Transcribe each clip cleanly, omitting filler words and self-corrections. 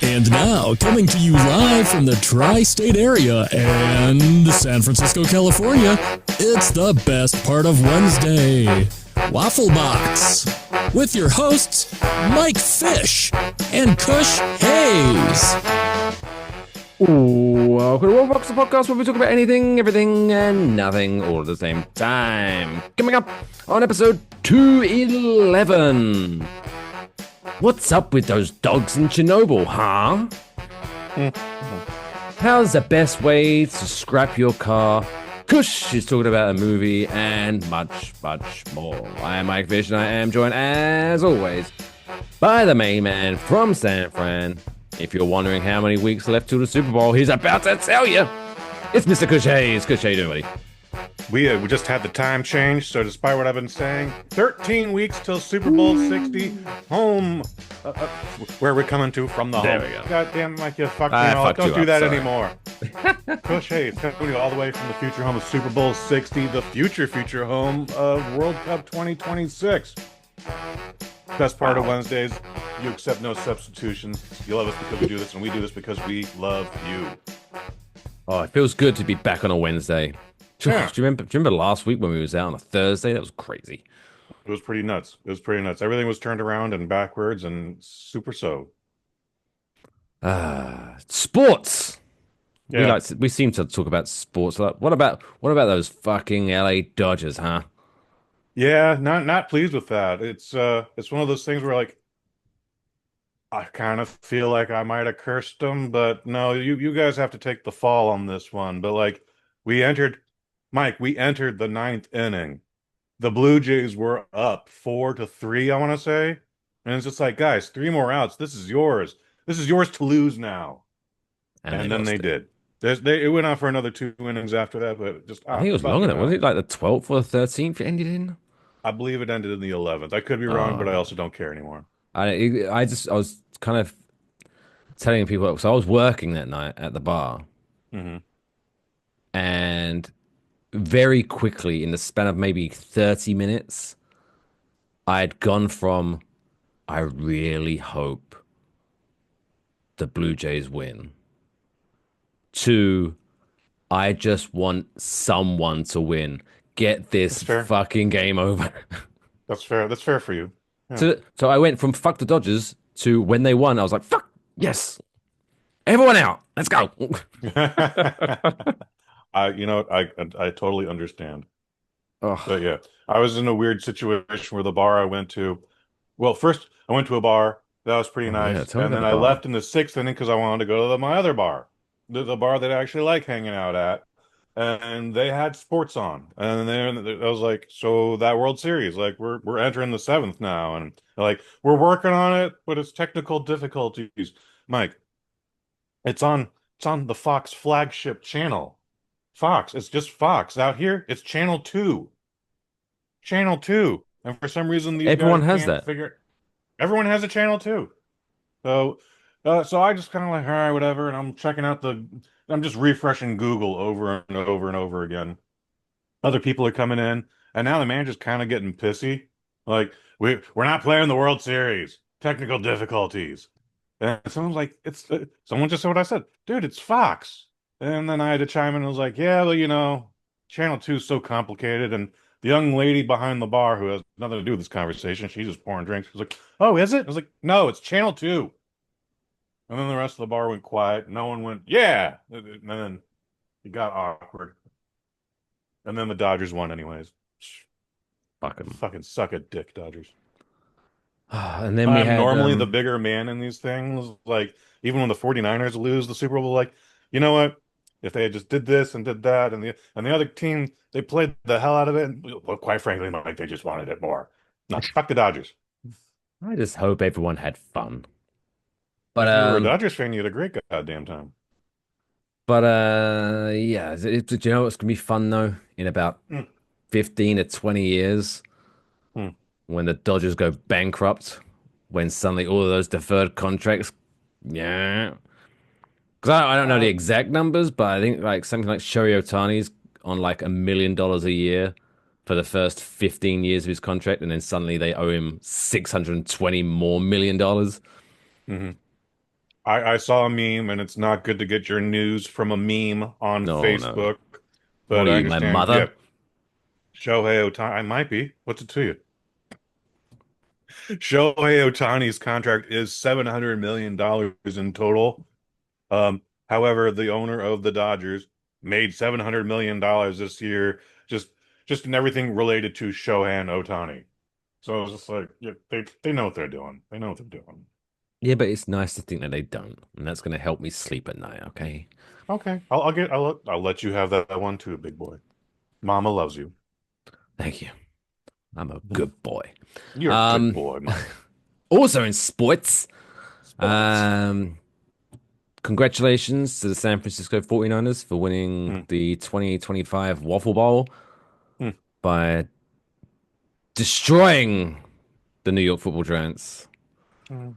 And now, coming to you live from the tri-state area and San Francisco, California, it's the best part of Wednesday, Waffle Box, with your hosts, Mike Fish and Kush Hayes. Welcome to Waffle Box, the podcast where we talk about anything, everything, and nothing all at the same time. Coming up on episode 211. What's up with those dogs in Chernobyl, huh? How's the best way to scrap your car? Kush is talking about a movie and much, much more. I am Mike Fish and I am joined, as always, by the main man from San Fran. If you're wondering how many weeks left till the Super Bowl, he's about to tell you. It's Mr. Kush Hayes. Kush, how you doing, buddy? We just had the time change, so despite what I've been saying, 13 weeks till Super Bowl 60, home, where we're coming to from the there home. We go. God damn, Mike, you fucked me all. Don't do that anymore. Kush Hayes, coming to you all the way from the future home of Super Bowl 60, the future home of World Cup 2026. Best part of Wednesdays, you accept no substitutions. You love us because we do this, and we do this because we love you. Oh, it feels good to be back on a Wednesday. Yeah. Do you remember last week when we was out on a Thursday? That was crazy. It was pretty nuts. Everything was turned around and backwards and super so. Sports. Yeah. We seem to talk about sports a lot. What about those fucking LA Dodgers, huh? Yeah, not pleased with that. It's one of those things where like I kind of feel like I might have cursed them, but no, you guys have to take the fall on this one. But like we entered the ninth inning. The Blue Jays were up 4-3, I want to say. And it's just like, guys, 3 more outs. This is yours. This is yours to lose now. And then they did. It went on for another 2 innings after that, but just I think it was longer than, was it like the 12th or the 13th it ended in? I believe it ended in the 11th. I could be wrong, but I also don't care anymore. I was kind of telling people, so I was working that night at the bar. Mm-hmm. And very quickly, in the span of maybe 30 minutes, I had gone from, I really hope the Blue Jays win, to, I just want someone to win. Get this fucking game over. That's fair. That's fair for you. Yeah. So I went from fuck the Dodgers to when they won, I was like, fuck, yes. Everyone out. Let's go. I totally understand. Ugh. But yeah, I was in a weird situation where the bar I went to, well, first I went to a bar that was pretty nice, Yeah, and then I left in the 6th inning because I wanted to go to my other bar, the bar that I actually like hanging out at, and they had sports on, and then I was like, so that World Series, like we're entering the 7th now, and they're like, we're working on it, but it's technical difficulties. Mike, it's on the Fox flagship channel. Fox, it's just Fox. Out here, it's channel 2. Channel 2. And for some reason Everyone has that. Everyone has a channel 2. So I just kind of like, all right, whatever, and I'm checking out I'm just refreshing Google over and over and over again. Other people are coming in, and now the manager's kind of getting pissy. Like, we're not playing the World Series. Technical difficulties. And someone's like, someone just said what I said. Dude, it's Fox. And then I had to chime in and was like, yeah, well, channel 2 is so complicated. And the young lady behind the bar who has nothing to do with this conversation, she's just pouring drinks. She was like, oh, is it? I was like, no, it's channel 2. And then the rest of the bar went quiet. No one went, yeah. And then it got awkward. And then the Dodgers won anyways. Fucking suck a dick, Dodgers. And then we had normally the bigger man in these things. Like, even when the 49ers lose the Super Bowl, like, you know what? If they had just did this and did that, and the other team, they played the hell out of it, and well, quite frankly, like they just wanted it more. No, fuck the Dodgers. I just hope everyone had fun. But if you were a Dodgers fan, you had a great goddamn time. But yeah, do you know what's gonna be fun though? In about 15 to 20 years, when the Dodgers go bankrupt, when suddenly all of those deferred contracts, yeah. Because I don't know the exact numbers, but I think like something like Shohei Ohtani's on like $1 million a year for the first 15 years of his contract, and then suddenly they owe him $620 more million. Mm-hmm. I saw a meme, and it's not good to get your news from a meme on No, no. Facebook, What but are I you, my understand. Yeah, mother? Shohei Ohtani. I might be. What's it to you? Shohei Ohtani's contract is $700 million in total. However, the owner of the Dodgers made $700 million this year, just just in everything related to Shohei Ohtani. So I was just like, yeah, they know what they're doing. They know what they're doing. Yeah, but it's nice to think that they don't, and that's going to help me sleep at night. Okay. Okay, I'll let you have that one too, big boy. Mama loves you. Thank you. I'm a good boy. You're a good Um, boy, man. also in sports, Sports. um, congratulations to the San Francisco 49ers for winning Hmm. the 2025 Waffle Bowl Hmm. by destroying the New York Football Giants.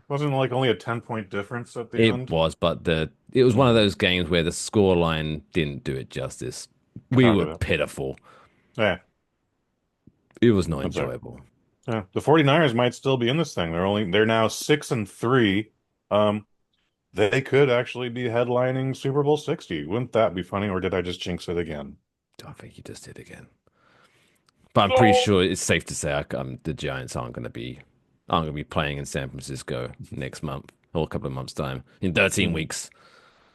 Wasn't like only a 10-point difference at the It end? was, but it was one of Hmm. those games where the scoreline didn't do it justice. We Copy were that. pitiful. Yeah, It was not that's right. enjoyable. Yeah, the 49ers might still be in this thing. They're now 6-3. Um, they could actually be headlining Super Bowl 60. Wouldn't that be funny, or did I just jinx it again? I think you just did again. But I'm pretty No. sure it's safe to say the Giants aren't going to be playing in San Francisco next month or a couple of months time in 13 Hmm. weeks.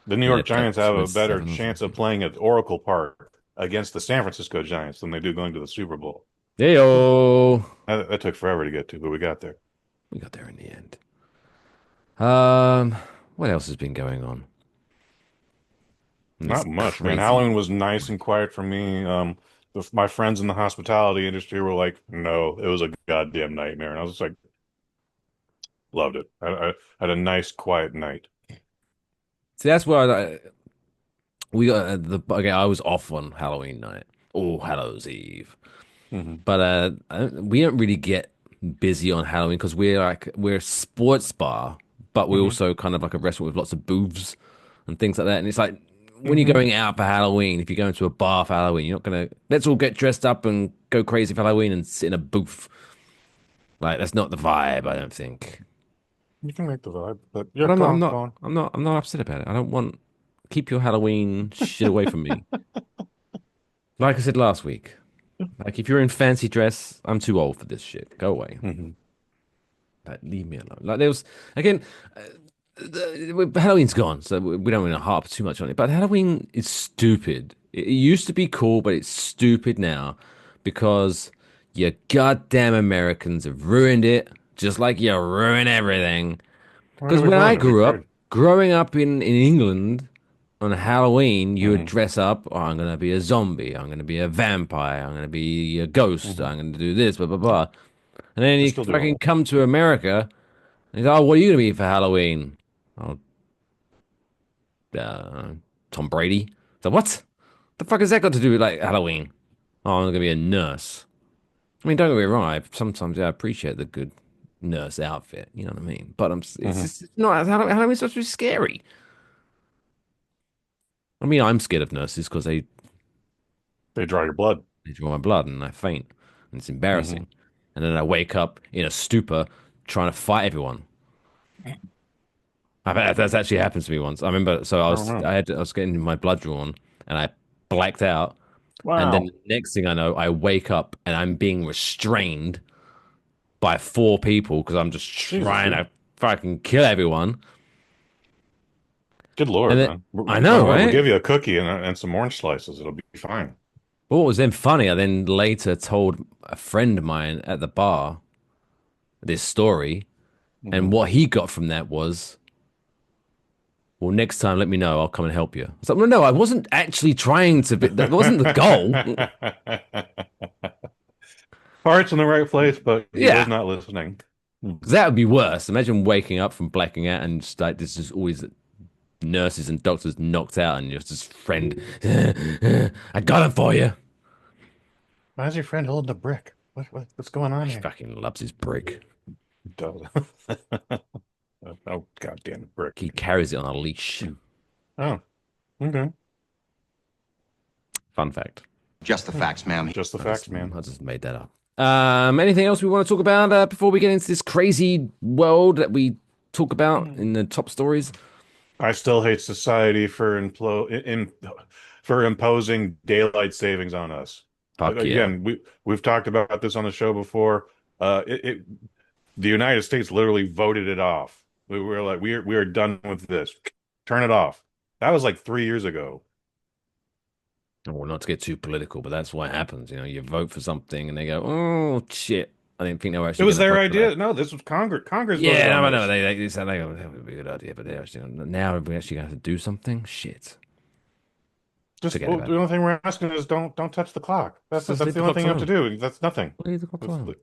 The New I think York they play Giants have a better 27 or chance of something. playing at Oracle Park against the San Francisco Giants than they do going to the Super Bowl. Heyo, That took forever to get to, but we got there. we got there in the end. Um, what else has been going on in this Not much, man. Halloween crazy? was nice and quiet for me. My friends in the hospitality industry were like, "No, it was a goddamn nightmare," and I was just like, loved it. I had a nice, quiet night. See, that's where we got okay. I was off on Halloween night or Hallows Eve, Hmm. but we don't really get busy on Halloween because we're a sports bar, but we're Hmm. also kind of like a restaurant with lots of booths and things like that. And it's like when you're Hmm. going out for Halloween, if you're going to a bar for Halloween, you're not gonna let's all get dressed up and go crazy for Halloween and sit in a booth. Like that's not the vibe, I don't think. You can make the vibe, but yeah, But I'm go not, I'm on, not, go on. I'm not, I'm not upset about it. I don't want keep your Halloween shit away from me. Like I said last week, like if you're in fancy dress, I'm too old for this shit. Go away. Hmm. Like leave me alone. Like there was again, Halloween's gone, so we don't want to harp too much on it. But Halloween is stupid. It used to be cool, but it's stupid now because you goddamn Americans have ruined it, just like you ruin everything. Why do Because we when I ruin it? We grew up, created. growing up in England on Halloween, you would Hmm. dress up. Oh, I'm gonna be a zombie. I'm gonna be a vampire. I'm gonna be a ghost. Hmm. I'm gonna do this, blah blah blah. And then They're you still doing fucking that. come to America. And he's, oh, what are you gonna be for Halloween? Oh, Tom Brady. So what? The fuck has that got to do with like Halloween? Oh, I'm gonna be a nurse. I mean, don't get me wrong. Sometimes I appreciate the good nurse outfit. You know what I mean? But it's Hmm. just it's not Halloween's supposed to be scary. I mean, I'm scared of nurses because They draw your blood. they draw my blood and I faint, and it's Hmm. embarrassing. And then I wake up in a stupor trying to fight everyone. That's actually happened to me once. I remember. So I don't know. I was getting my blood drawn, and I blacked out. And then Wow. the next thing I know, I wake up and I'm being restrained by four people because I'm just Jesus, trying dude. to fucking kill everyone. Good And Lord, then man. I know, We'll right? give you a cookie and some orange slices. It'll be fine. But what was then funny, I then later told a friend of mine at the bar this story, and Hmm. what he got from that was, well, next time let me know, I'll come and help you. I was like, well, no, I wasn't actually trying to be, that wasn't the goal. Heart's in the right place, but he was Yeah. not listening. 'Cause that would be worse. Imagine waking up from blacking out and just like there's just always nurses and doctors knocked out and you're just friend. I got it for you. Why is your friend holding a brick? What's going on He here? fucking loves his brick. Does. Oh, goddamn He brick. carries it on a leash. Oh, okay. Fun fact. Just the facts, ma'am. Just the I facts, just, man. I just made that up. Anything else we want to talk about before we get into this crazy world that we talk about in the top stories? I still hate society for imposing daylight savings on us. Fuck yeah. Again, we've talked about this on the show before. It the United States literally voted it off. We were like, we are done with this. Turn it off. That was like 3 years ago. Well, not to get too political, but that's what happens. You know, you vote for something and they go, "Oh shit, I didn't think they were It actually was going to their vote for that." idea. No, this was Congress. Congress voted Yeah, on no, I know. this. They said that would be a good idea, but they actually now we actually have to do something. Shit, Just forget about the it. only thing we're asking is don't touch the clock. Just That's leave the the only clocks thing you have to alone. do. That's nothing. Leave the clocks alone.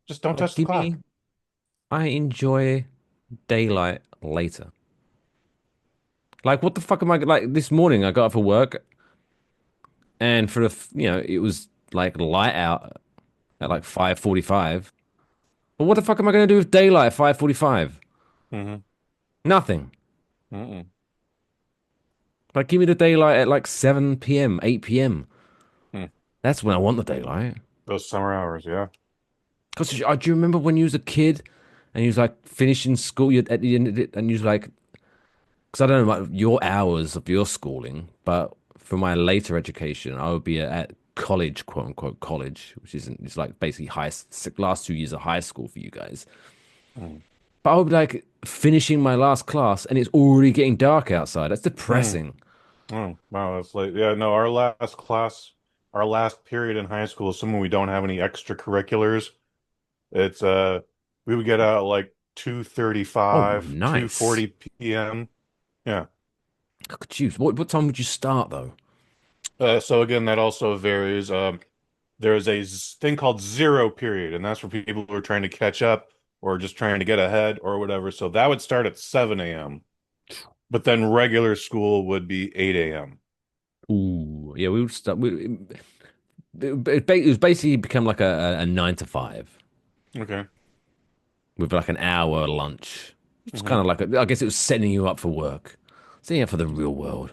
Just don't Like, touch the give me. clock. I enjoy daylight later. Like, what the fuck am I like? This morning, I got up for work, and for it was like light out at like 5:45. But what the fuck am I going to do with daylight at 5:45? Mm-hmm. Nothing. Mm-mm. Like, give me the daylight at like 7 p.m., 8 p.m. Mm. That's when I want the daylight. Those summer hours, yeah. Because do you remember when you was a kid and you was like finishing school you at the end of it, and you was like, because I don't know about your hours of your schooling, but for my later education, I would be at college, quote unquote college, which isn't, it's like basically last 2 years of high school for you guys. Mm. But I would be like finishing my last class and it's already getting dark outside. That's Mm. depressing. Oh, wow, that's late. Yeah, no, our last class, our last period in high school, assuming we don't have any extracurriculars, it's we would get out at like Oh, 2:35, nice. 2:40 p.m. Yeah. Look at you. What time would you start though? So again, that also varies. There is a thing called zero period, and that's for people who are trying to catch up or just trying to get ahead or whatever. So that would start at 7 a.m. But then regular school would be 8 a.m. Ooh, yeah, we would start. It was basically become like a 9 to 5 Okay. with like an hour lunch. It's Hmm. kind of like I guess it was setting you up for work, setting you up for the real world.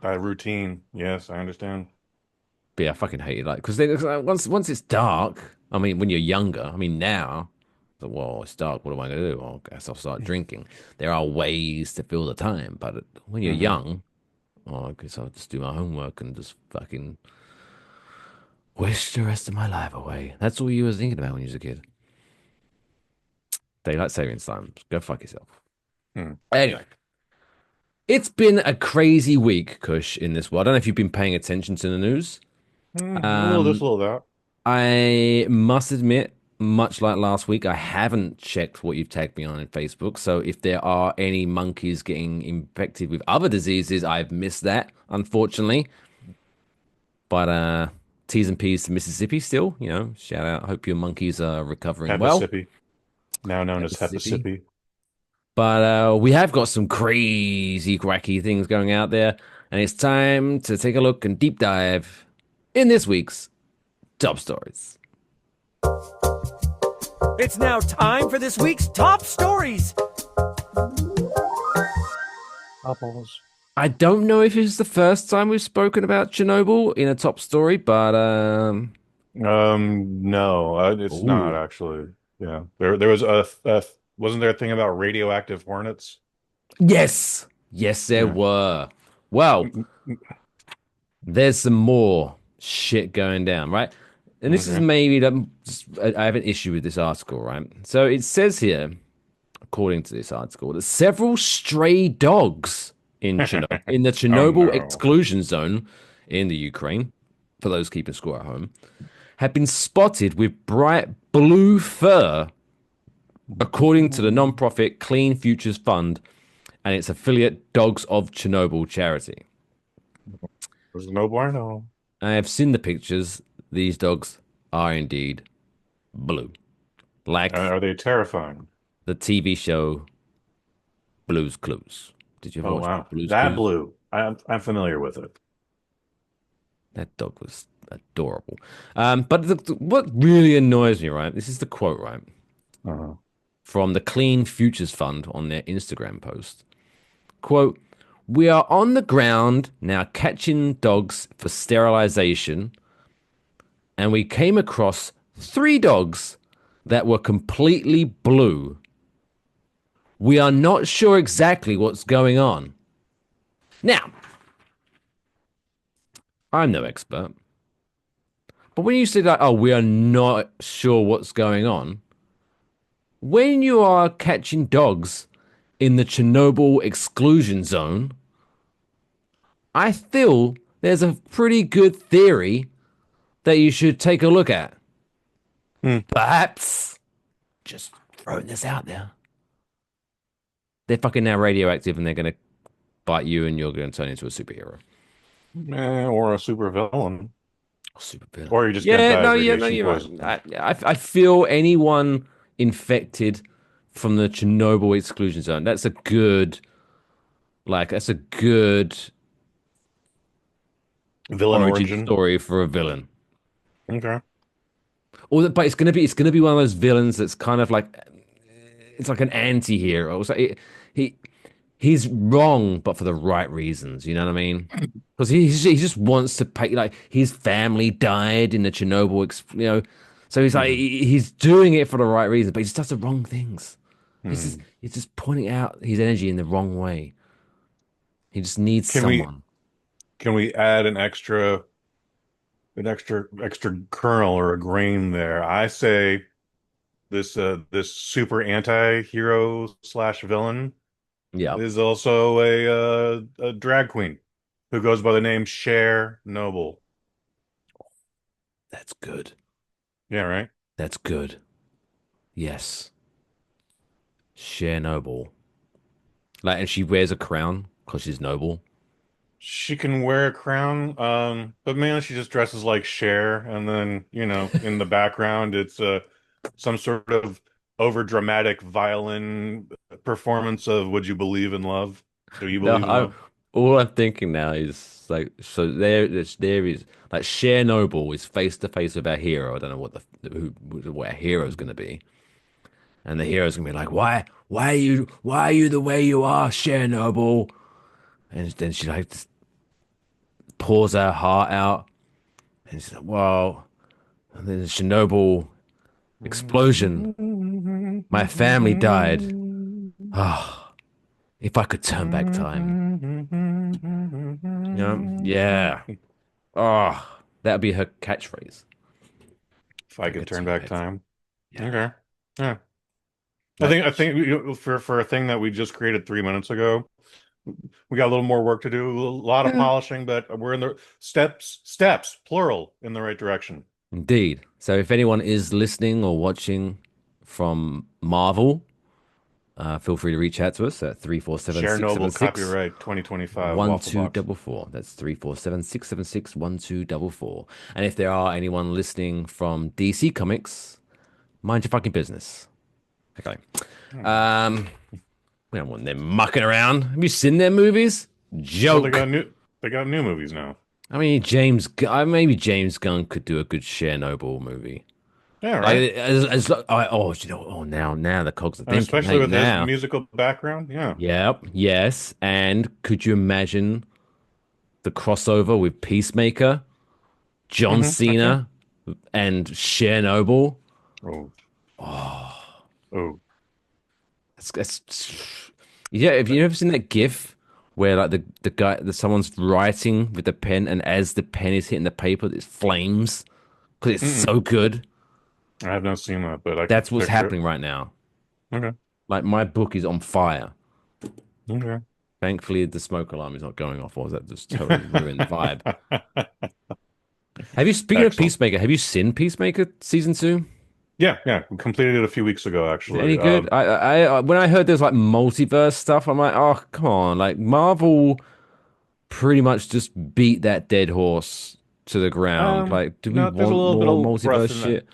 That routine. Yes, I understand. But yeah, I fucking hate it. Like, because once it's dark, I mean, when you're younger, I mean, now, so, well, it's dark. What am I going to do? Well, I guess I'll start drinking. There are ways to fill the time, but when you're Hmm. young, oh, I guess I'll just do my homework and just fucking wish the rest of my life away. That's all you was thinking about when you was a kid. Daylight savings time. Go fuck yourself. Hmm. Anyway, it's been a crazy week, Kush, in this world. I don't know if you've been paying attention to the news. A little this, a Um, little that. I must admit, much like last week, I haven't checked what you've tagged me on in Facebook. So if there are any monkeys getting infected with other diseases, I've missed that, unfortunately. But T's and P's to Mississippi still, shout out. Hope your monkeys are recovering well. Hepasippy, now known as Mississippi. Hepasippy. But we have got some crazy, wacky things going out there. And it's time to take a look and deep dive in this week's top stories. It's now time for this week's top stories. Apples. I don't know if it's the first time we've spoken about Chernobyl in a top story, but No, it's not ooh, actually. Yeah, there was wasn't there a thing about radioactive hornets? yes, yes, there Yeah. were. Well, Mm, mm, there's some more shit going down, right? And this is okay. maybe I have an issue with this article, right? So it says here, according to this article, that several stray dogs in the Oh Chernobyl no. exclusion zone in the Ukraine, for those keeping score at home, have been spotted with bright blue fur, according to the non-profit Clean Futures Fund and its affiliate Dogs of Chernobyl charity. There's no bueno. I have seen the pictures. These dogs are indeed blue, like Are they terrifying? the TV show Blue's Clues. Did you ever Oh watch wow, Blue's that Clues? blue. I'm familiar with it. That dog was adorable. But what really annoys me, right? This is the quote, right? Uh-huh. From the Clean Futures Fund on their Instagram post. Quote, we are on the ground now catching dogs for sterilization, and we came across 3 dogs that were completely blue. We are not sure exactly what's going on. Now, I'm no expert, but when you say that, oh, we are not sure what's going on, when you are catching dogs in the Chernobyl exclusion zone, I feel there's a pretty good theory that you should take a look at. Perhaps, just throwing this out there, they're fucking now radioactive and they're going to bite you and you're going to turn into a superhero. Or a super villain. Super villain. Or you're just going to die of radiation you're poisoning. right. I feel anyone infected from the Chernobyl exclusion zone, that's a good Villain origin story for a villain. Okay. But it's gonna be one of those villains that's kind of like it's like an anti-hero. So he's wrong, but for the right reasons. You know what I mean? Because he just wants to pay. Like his family died in the Chernobyl, so he's like he's doing it for the right reasons, but he just does the wrong things. He's just pointing out his energy in the wrong way. He just needs someone. Can we add an extra kernel or a grain there? I say this super anti-hero slash villain Yeah, is also a drag queen who goes by the name Chernobyl. that's good. Yeah, right. That's good. Yes, Chernobyl. Like, and she wears a crown because she's noble. She can wear a crown, but mainly she just dresses like Cher, and then, in the background it's some sort of over dramatic violin performance of Would You Believe in Love? Do you No, believe in love? all I'm thinking now is like, so there is like Chernobyl is face to face with our hero. I don't know what our hero is going to be, and the hero's going to be like, why are you the way you are, Chernobyl? And then she like just pours her heart out, and she's like, well, and then the Chernobyl explosion, my family died. Ah, if I could turn back time. Yeah. Oh, that'd be her catchphrase. If I could turn back time. Yeah. Okay. Yeah. Like, I think for a thing that we just created 3 minutes ago, we got a little more work to do, a lot of yeah. polishing, but we're in the steps, plural, in the right direction. Indeed. So if anyone is listening or watching from Marvel, feel free to reach out to us at 347 Chernobyl 676 copyright 2025 Waffle Box. 1244. That's 347 676 1244. And if there are anyone listening from DC Comics, mind your fucking business. Okay. We don't want them mucking around. Have you seen their movies? Well, Joke. they got new movies now. I mean, maybe James Gunn could do a good Chernobyl movie. Yeah, right. Now the cogs are And thinking. especially Hey, with his now. musical background. Yeah. Yep. Yes. And could you imagine the crossover with Peacemaker, John I can. Cena, and Chernobyl? Oh. Oh. Yeah. Have you ever seen that GIF where like someone's writing with the pen, and as the pen is hitting the paper, there's flames because it's so good. I have not seen that, but I can That's what's picture happening right now. it. Okay. Like my book is on fire. Okay. Thankfully, the smoke alarm is not going off, or that just totally ruined the vibe. Speaking of Excellent. Peacemaker, have you seen Peacemaker season 2? Yeah. We completed it a few weeks ago, Is it actually. any good? When I heard there's like multiverse stuff, I'm like, oh come on! Like Marvel pretty much just beat that dead horse to the ground. Like, do we No, there's a want little bit more of breath multiverse in that. shit?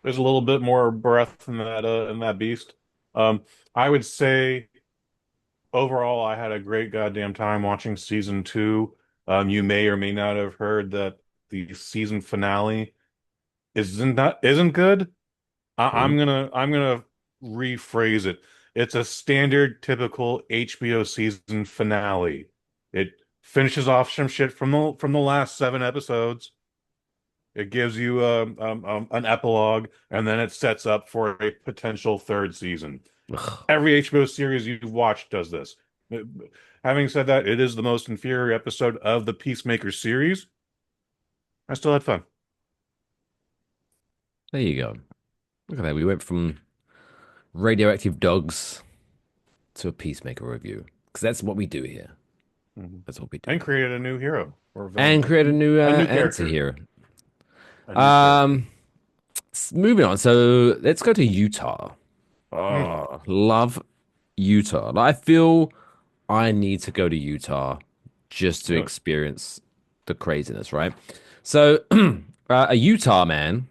There's a little bit more breath in that beast. I would say overall, I had a great goddamn time watching season two. You may or may not have heard that the season finale isn't good. Oh, I'm gonna rephrase it. It's a standard, typical HBO season finale. It finishes off some shit from the last 7 episodes. It gives you an epilogue, and then it sets up for a potential third season. Ugh. Every HBO series you've watched does this. Having said that, it is the most inferior episode of the Peacemaker series. I still had fun. There you go. Look at that. We went from radioactive dogs to a Peacemaker review because that's what we do here. Mhm. That's what we do. And created a new hero or And villain, create a new answer character, here. a new character. Um, moving on. So let's go to Utah. Mm, Oh, love Utah. Like, I feel I need to go to Utah just to really? experience the craziness, right? So, a Utah man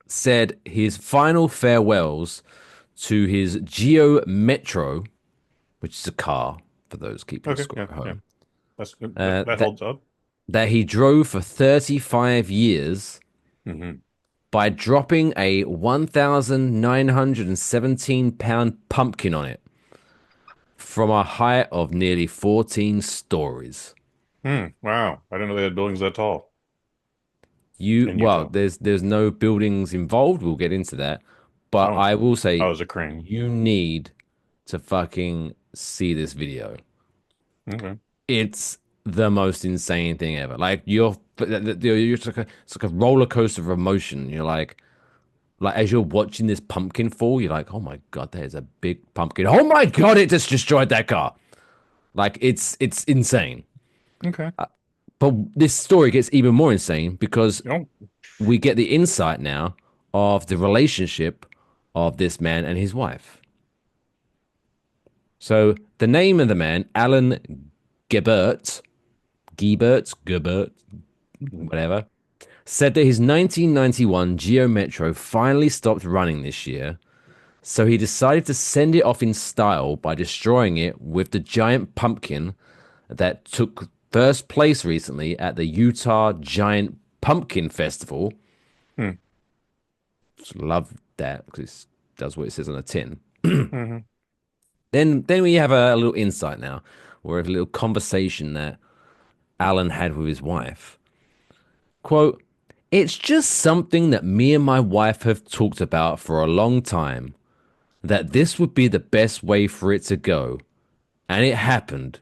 said his final farewells to his Geo Metro, which is a car for those keeping Okay, score yeah, at yeah. home, That that holds up. he drove for 35 years Hmm. by dropping a 1,917 pound pumpkin on it from a height of nearly 14 stories. Wow. I didn't know they had buildings that tall in Well, Utah. there's no buildings involved. We'll get into that, but Oh, I will say oh, it was a crane. you need to fucking see this video. Okay. It's the most insane thing ever. Like you're just like it's like a roller coaster of emotion. You're like as you're watching this pumpkin fall, you're like, oh my God, there's a big pumpkin. Oh my God, it just destroyed that car. Like it's insane. Okay. But this story gets even more insane because Oh, we get the insight now of the relationship of this man and his wife. So the name of the man, Alan Gebert, Gebert, whatever, said that his 1991 Geo Metro finally stopped running this year, so he decided to send it off in style by destroying it with the giant pumpkin that took first place recently at the Utah Giant Pumpkin Festival. hmm. Just love that because it does what it says on the tin. Hmm. Then we have a little insight now, or a little conversation that Alan had with his wife. Quote, it's just something that me and my wife have talked about for a long time, that this would be the best way for it to go. And it happened.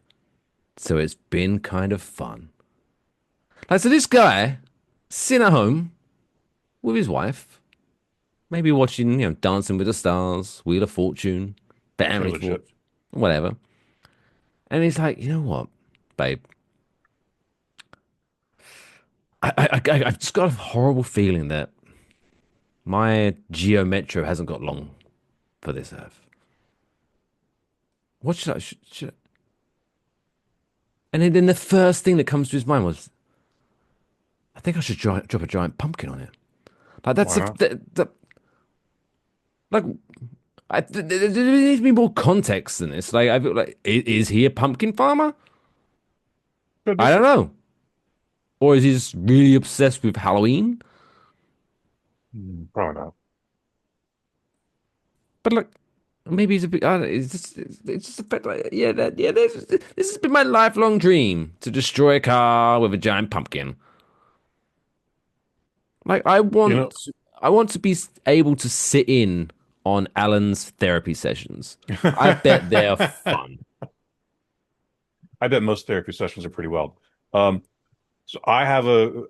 So it's been kind of fun. Like, so this guy sitting at home with his wife, maybe watching, Dancing with the Stars, Wheel of Fortune, Pretty Family Fortune, legit. whatever. And he's like, you know what, babe? I've just got a horrible feeling that my Geo Metro hasn't got long for this earth. What should I? And then the first thing that comes to his mind was, I think I should drop a giant pumpkin on it. Like that's Why not? like there needs to be more context than this. Like I feel like is he a pumpkin farmer? Could I be. don't know. Or is he just really obsessed with Halloween? Probably not. But like, maybe he's a bit. I don't know, it's just a bit like, yeah, this has been my lifelong dream to destroy a car with a giant pumpkin. Like, You know, I want to be able to sit in on Alan's therapy sessions. I bet they're fun. I bet most therapy sessions are pretty wild. Um, so I have a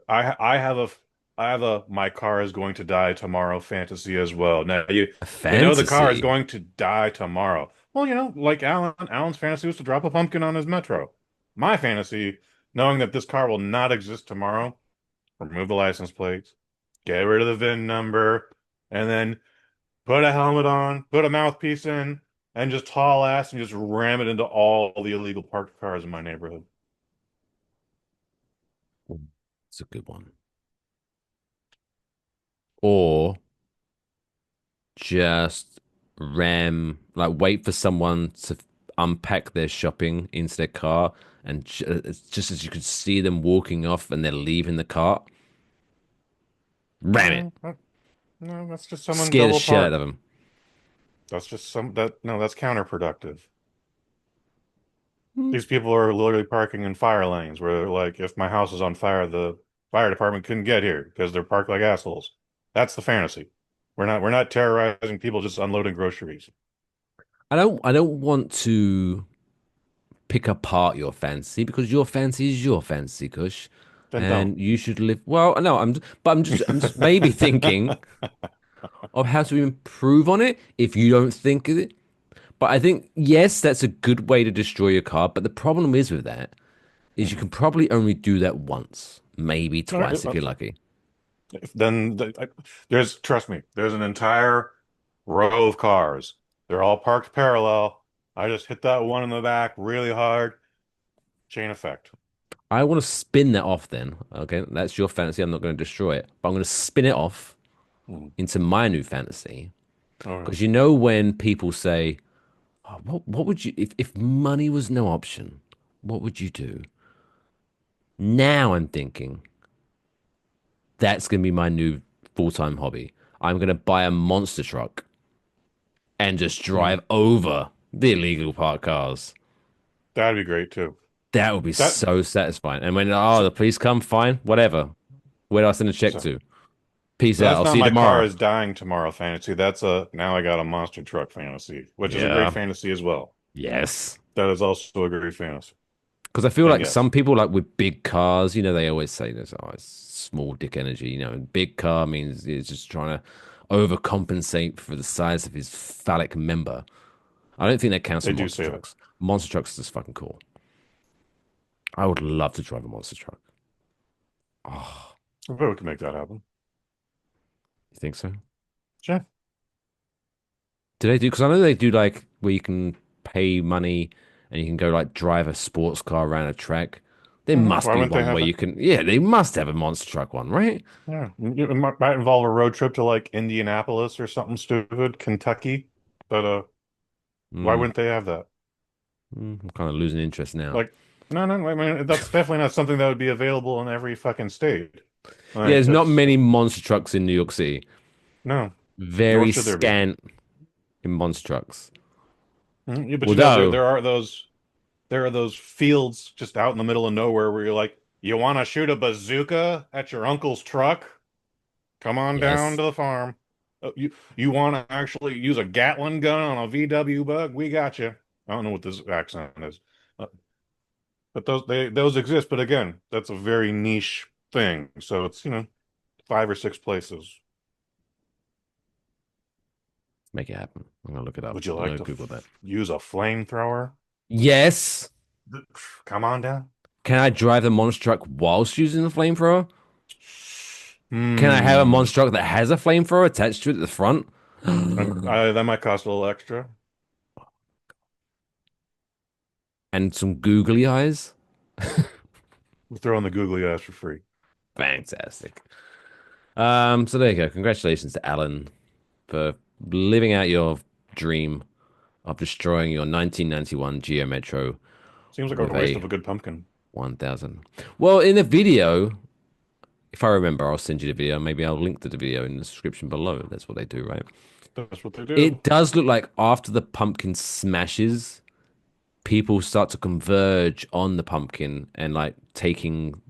my car is going to die tomorrow fantasy as well. Now A you know the car is fantasy. going to die tomorrow. Well, like Alan's fantasy was to drop a pumpkin on his Metro. My fantasy, knowing that this car will not exist tomorrow, remove the license plates, get rid of the VIN number, and then put a helmet on, put a mouthpiece in, and just haul ass and just ram it into all the illegal parked cars in my neighborhood. It's a good one. Or just wait for someone to unpack their shopping into their car, and it's just as you could see them walking off and they're leaving the cart, ram it, No, no, that's just someone scare the double shit out parked. of them. That's just some that no, that's counterproductive. Hmm. These people are literally parking in fire lanes where they're like, if my house is on fire, the fire department couldn't get here because they're parked like assholes. That's the fantasy. We're not terrorizing people, just unloading groceries. I don't want to pick apart your fantasy because your fantasy is your fantasy, Kush, Then don't. and you should live. Well, no, I'm just maybe thinking of how to improve on it if you don't think of it. But I think yes, that's a good way to destroy your car. But the problem is with that is you Mhm. can probably only do that once, maybe All right, twice if you're lucky. there's trust me, there's an entire row of cars. They're all parked parallel. I just hit that one in the back really hard. Chain effect. I want to spin that off then. Okay, that's your fantasy. I'm not going to destroy it, but I'm going to spin it off Hmm. into my new fantasy. All right. Because you know when people say, oh, what would you if money was no option, what would you do? Now I'm thinking that's going to be my new full-time hobby. I'm going to buy a monster truck and just Hmm. drive over the illegal parked cars. That'd be great too. That would be That so satisfying. And when so, the police come, fine, whatever. Where do I send a check so to? Peace so out. that's I'll not see you my car tomorrow. is dying tomorrow fantasy. That's a now I got a monster truck fantasy, which is a great Yeah. fantasy as well. Yes. That is also a great fantasy. Because I feel And like yes, some people, like with big cars, they always say this, oh, it's small dick energy. Big car means he's just trying to overcompensate for the size of his phallic member. I don't think that counts they for do monster say that. trucks. Monster trucks is just fucking cool. I would love to drive a monster truck. Oh, I bet we can make that happen. you think so? Sure. Do they do? Because I know they do like where you can pay money and you can go like drive a sports car around a track. There must Why be wouldn't they one have where that? you can. Yeah, they must have a monster truck one, right? Yeah, it might involve a road trip to like Indianapolis or something stupid, Kentucky. But why Mm, wouldn't they have that? I'm kind of losing interest now. Like, no, no, I mean that's definitely not something that would be available in every fucking state. Yeah, Like there's not that's many monster trucks in New York City. no, nor Very should there be. scant in monster trucks. Yeah, but Although, there are those fields just out in the middle of nowhere where you're like, you want to shoot a bazooka at your uncle's truck? Come on down yes, to the farm. You want to actually use a Gatling gun on a VW bug? We got you. I don't know what this accent is, uh, but those exist. But again, that's a very niche thing. So it's 5 or 6 places. make it happen. I'm gonna look it up. Would you I'm like gonna to Google that. use a flamethrower? Yes. Come on down. Can I drive the monster truck whilst using the flamethrower? Can I have a Hmm. monster truck that has a flamethrower attached to it at the front? That might cost a little extra. And some googly eyes? We'll throw in the googly eyes for free. Fantastic. So there you go. Congratulations to Alan for living out your dream of destroying your 1991 Geo Metro Seems like a with waste a of a good pumpkin. 1000. Well, in the video, if I remember, I'll send you the video. Maybe I'll link to the video in the description below. That's what they do, right? That's what they do. It does look like after the pumpkin smashes, people start to converge on the pumpkin and like taking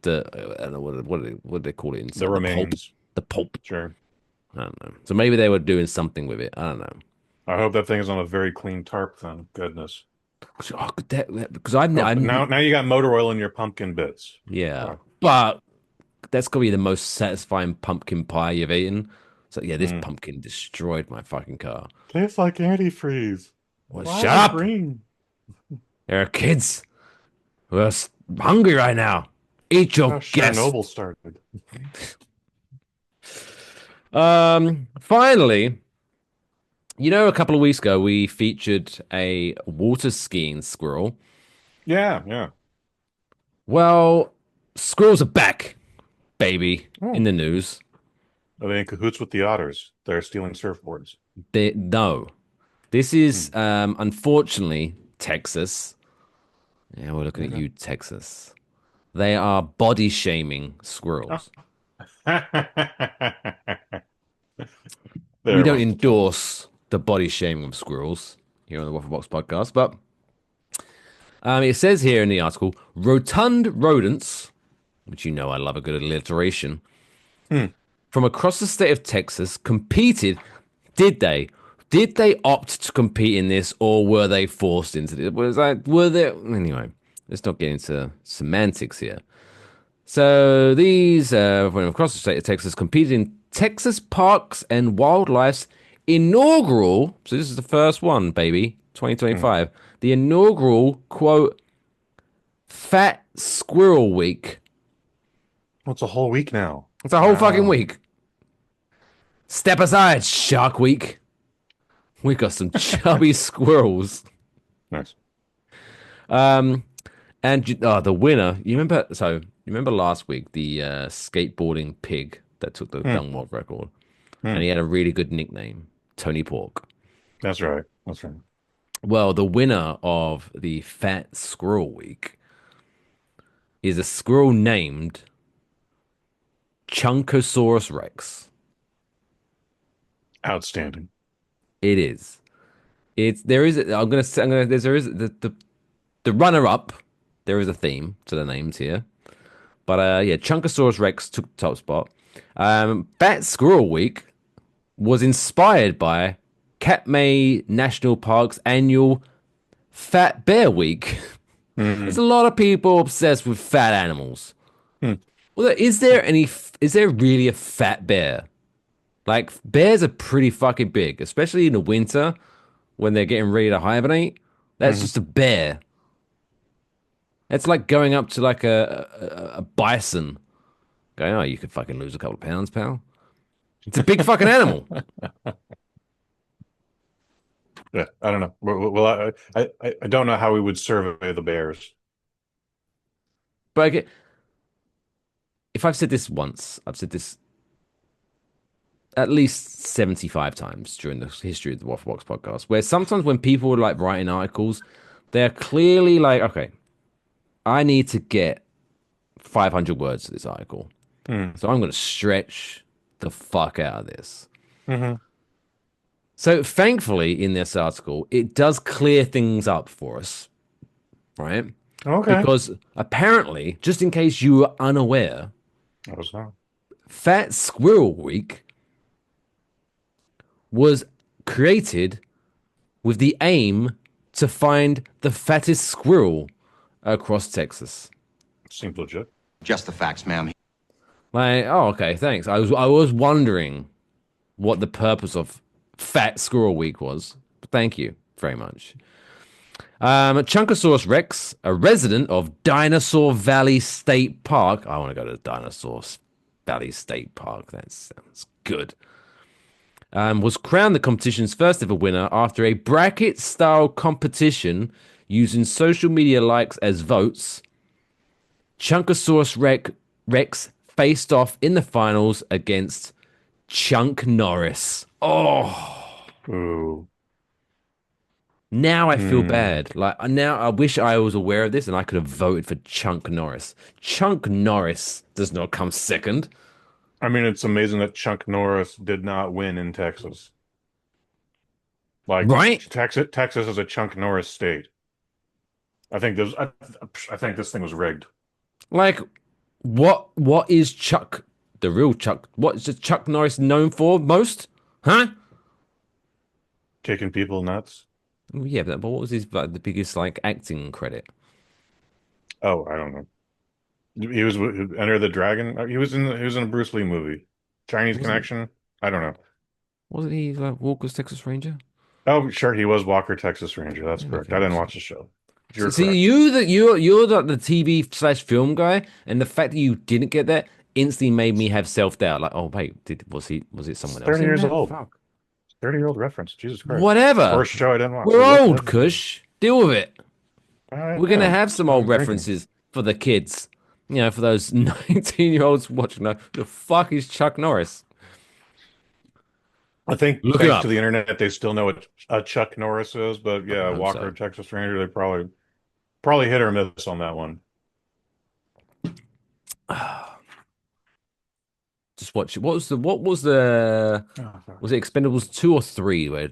the I don't know what do they call it The inside the pulp, remains. the pulp. Sure. I don't know. So maybe they were doing something with it. I don't know. I hope that thing is on a very clean tarp then. Goodness. Oh, because I've, Oh, I now you got motor oil in your pumpkin bits. yeah, Fuck. but that's gonna be the most satisfying pumpkin pie you've eaten. So yeah, this Mm. pumpkin destroyed my fucking car. Tastes like antifreeze. Well, Why shut is it up! green? There are kids who are hungry right now. Eat That's your how guess. Chernobyl started. Finally, a couple of weeks ago we featured a water skiing squirrel. Yeah, yeah. Well, squirrels are back, baby, in Oh. the news. Are they in cahoots with the otters? They're stealing surfboards. No, this Hmm. is unfortunately Texas. Yeah, we're looking at Okay. you, Texas. They are body shaming Oh. squirrels. We There don't was. endorse the body shaming of squirrels here on the Waffle Box podcast, but it says here in the article, rotund rodents, which I love a good alliteration, Hmm. from across the state of Texas competed, did they, Did they opt to compete in this, or were they forced into this? Were there anyway? Let's not get into semantics here. So these from across the state of Texas competed in Texas Parks and Wildlife's inaugural. So this is the first one, baby, 2025. The inaugural quote Fat Squirrel Week. Well, it's a whole week now. It's a whole fucking week. Step aside, Shark Week. We got some chubby squirrels. Nice. And the winner, you remember last week the skateboarding pig that took the Dung World record, and he had a really good nickname, Tony Pork. That's right. That's right. Well, the winner of the Fat Squirrel Week is a squirrel named Chunkosaurus Rex. Outstanding. It is. There is the runner up. There is a theme to the names here, but Chunkosaurus Rex took the top spot. Fat Squirrel Week was inspired by Katmai National Park's annual Fat Bear Week. There's a lot of people obsessed with fat animals. Well, is there really a fat bear? Like, bears are pretty fucking big, especially in the winter when they're getting ready to hibernate. That's just a bear. It's like going up to like a bison, going, "Oh, you could fucking lose a couple of pounds, pal." It's a big fucking animal. Yeah, I don't know. Well, I don't know how we would survey the bears. But if I've said this once, I've said this at least 75 times during the history of the Waffle Box podcast, where sometimes when people are like writing articles, they're clearly like, okay, I need to get 500 words to this article. So I'm going to stretch the fuck out of this. So thankfully in this article, it does clear things up for us, right? Okay. Because apparently, just in case you were unaware, Fat Squirrel Week was created with the aim to find the fattest squirrel across Texas. Seems legit. Just the facts, ma'am. Like, oh, okay, thanks. I was wondering what the purpose of Fat Squirrel Week was. But thank you very much. Chunkosaurus Rex, a resident of Dinosaur Valley State Park. I want to go to Dinosaur Valley State Park. That sounds good. Was crowned the competition's first ever winner after a bracket-style competition using social media likes as votes. Chunkosaurus Rex faced off in the finals against Chunk Norris. Oh. Ooh. Now I feel bad. Like, now I wish I was aware of this and I could have voted for Chunk Norris. Chunk Norris does not come second. I mean, it's amazing that Chunk Norris did not win in Texas. Like, right? Texas is a Chunk Norris state. I think this thing was rigged. Like, what is Chuck, the real Chuck? What is Chuck Norris known for most? Huh? Kicking people nuts. Yeah, but what was his the biggest like acting credit? Oh, I don't know. He was Enter the Dragon. He was in a Bruce Lee movie, Chinese Connection. I don't know. Wasn't he like Walker's Texas Ranger? Oh, sure, he was Walker Texas Ranger. That's correct. I didn't watch the show. You're the TV/film guy, and the fact that you didn't get that instantly made me have self-doubt. Like, oh wait, was it someone else? 30 years old. Fuck. 30-year-old reference. Jesus Christ. Whatever. First show I didn't watch. We're old, Kush. Deal with it. Right, we're gonna have some old references for the kids. You know, for those 19-year-olds watching. The fuck is Chuck Norris? I think thanks to the internet, they still know what a Chuck Norris is, but yeah, Walker Texas Ranger, they probably hit or miss on that one. Just watch it. Was it Expendables 2 or 3 where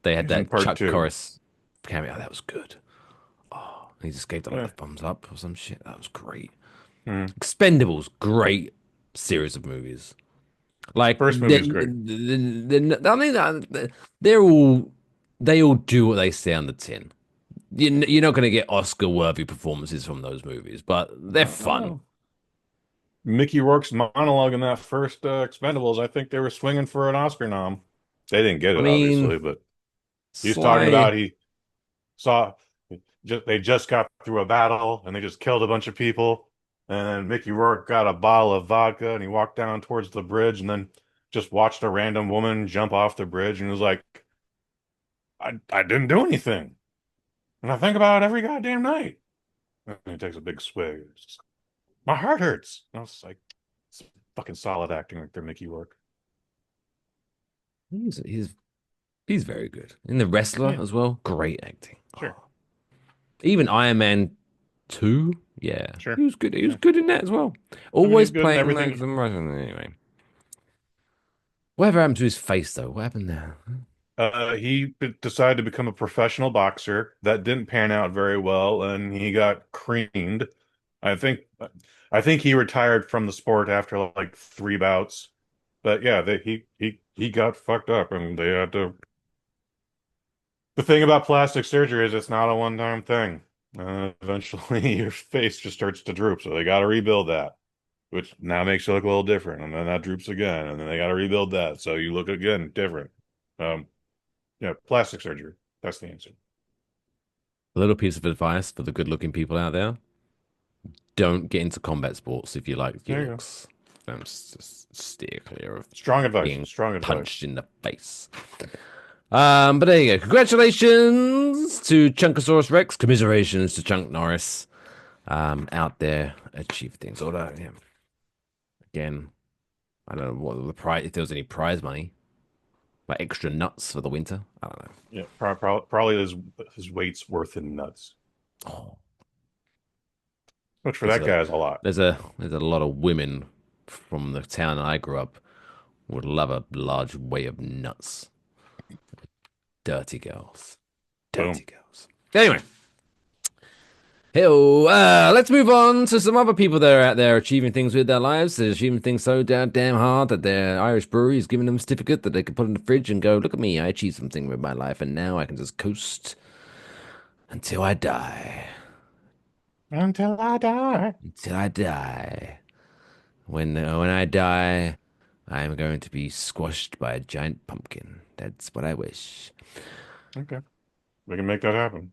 they had that Chuck Norris cameo? That was good. Oh, he just gave a thumbs up or some shit. That was great. Expendables, great series of movies. Like First movie's great. I mean, they all do what they say on the tin. You're not going to get Oscar-worthy performances from those movies, but they're fun. Mickey Rourke's monologue in that first Expendables, I think they were swinging for an Oscar nom. They didn't get I it, mean, obviously, but he's talking Sly. about he saw they just got through a battle and they just killed a bunch of people. And then Mickey Rourke got a bottle of vodka and he walked down towards the bridge and then just watched a random woman jump off the bridge and was like, I didn't do anything. And I think about it every goddamn night. And he takes a big swig. It's just, my heart hurts. And I was like, it's fucking solid acting right there, Mickey Rourke. He's very good. In The Wrestler Yeah. as well, great acting. Sure. Even Iron Man 2, yeah, Sure. he was good. He was Yeah. good in that as well. he's Always good in playing everything. like some wrestling. Anyway, whatever happened to his face though? What happened there? He decided to become a professional boxer. That didn't pan out very well, and he got creamed. I think, I think he retired from the sport after like 3 bouts. But yeah, he got fucked up, and they had to. The thing about plastic surgery is it's not a one-time thing. Eventually, your face just starts to droop, so they got to rebuild that, which now makes you look a little different, and then that droops again, and then they got to rebuild that, so you look again different. Um, yeah, plastic surgery. That's the answer. A little piece of advice for the good-looking people out there: don't get into combat sports if you like your There you go. looks. Just steer clear of Strong advice. being Strong advice. punched in the face. But there you go. Congratulations to Chunkosaurus Rex. Commiserations to Chunk Norris. Out there achieve things. Although, yeah, again, I don't know what the prize. If there was any prize money, like extra nuts for the winter. I don't know. Yeah, probably his weight's worth in nuts, Oh, which for there's that guy is a lot. there's a lot of women from the town I grew up would love a large weight of nuts. Dirty girls. Dirty girls. Anyway. Let's move on to some other people that are out there achieving things with their lives. They're achieving things so damn hard that their Irish brewery is giving them a certificate that they can put in the fridge and go, look at me, I achieved something with my life, and now I can just coast until I die. Until I die. Until I die. When I die, I am going to be squashed by a giant pumpkin. That's what I wish. Okay, we can make that happen.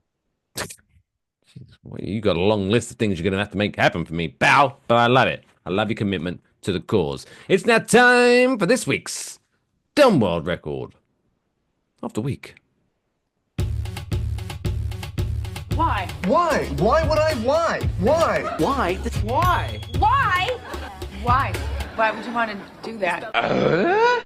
Well, you got a long list of things you're going to have to make happen for me, pal. But I love it. I love your commitment to the cause. It's now time for this week's Dumb World Record of the week. Why? Why? Why would I? Why? Why? Why? Why? Why? Why? Why would you want to do that?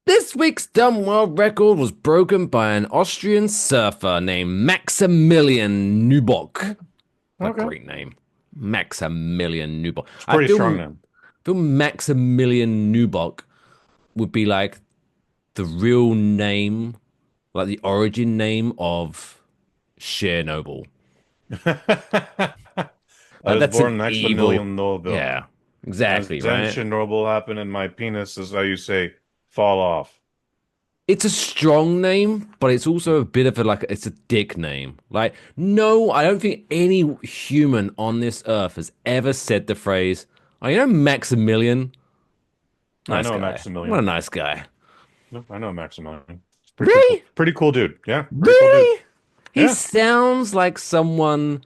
This week's Dumb World Record was broken by an Austrian surfer named Maximilian Nubock. A great name. Maximilian Nubock. Pretty strong name. I feel Maximilian Nubock would be like the real name, like the origin name of Chernobyl. I was that's born an Maximilian Nobel. Yeah, exactly, Then right? Chernobyl happened, and my penis is how you say fall off. It's a strong name, but it's also a bit of it's a dick name. Like, no, I don't think any human on this earth has ever said the phrase, oh, you know Maximilian? I know guy. Maximilian. What a nice guy. No, I know Maximilian. Really? Pretty cool dude. Yeah. Pretty Really? Cool dude. He Yeah. sounds like someone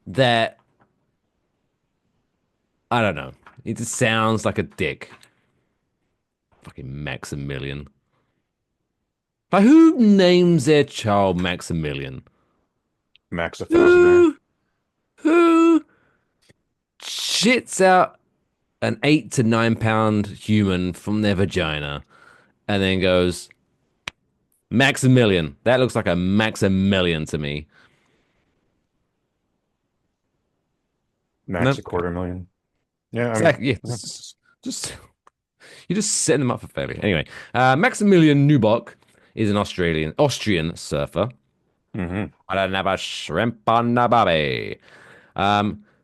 that, I don't know. It just sounds like a dick. Fucking Maximilian. But who names their child Maximilian? Max a thousand. Who shits out an 8 to 9 pound human from their vagina and then goes, Maximilian. That looks like a Maximilian to me. Max Nope. a quarter million. Yeah. Exactly. Yeah. Just you're just setting them up for failure. Anyway, Maximilian Nubock is an Austrian surfer. Mm-hmm. I don't have a shrimp on the bobby.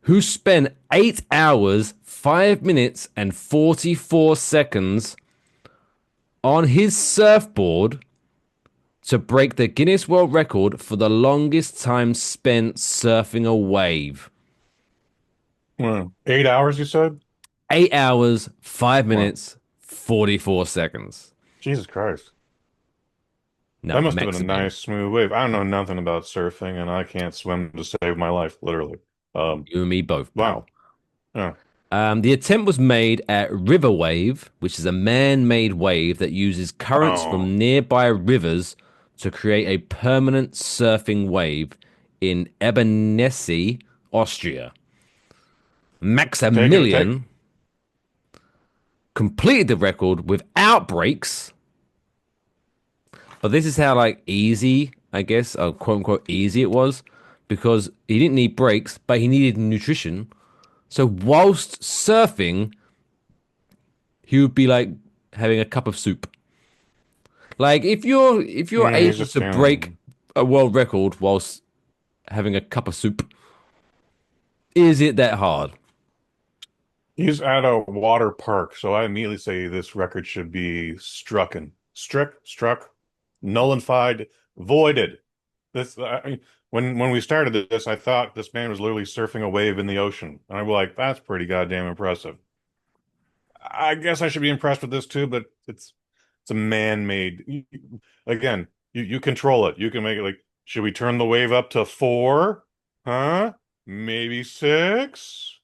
who spent 8 hours, 5 minutes, and 44 seconds on his surfboard to break the Guinness World Record for the longest time spent surfing a wave. 8 hours, you said? 8 hours, 5 minutes, 44 seconds. Jesus Christ. No, That must have been a Maximilian. nice, smooth wave. I don't know nothing about surfing, and I can't swim to save my life, literally. You and me both, pal. Wow. Yeah. The attempt was made at River Wave, which is a man-made wave that uses currents from nearby rivers to create a permanent surfing wave in Ebenezer, Austria. Maximilian completed the record without breaks. But this is how like easy, I guess, quote unquote easy it was, because he didn't need breaks, but he needed nutrition. So whilst surfing, he would be like having a cup of soup. Like if you're able to break a world record whilst having a cup of soup, is it that hard? He's at a water park, so I immediately say this record should be struck, nullified, voided. This when we started this, I thought this man was literally surfing a wave in the ocean, and I'm like, that's pretty goddamn impressive. I guess I should be impressed with this too, but it's a man-made. Again, you control it. You can make it like, should we turn the wave up to 4? Huh? Maybe 6?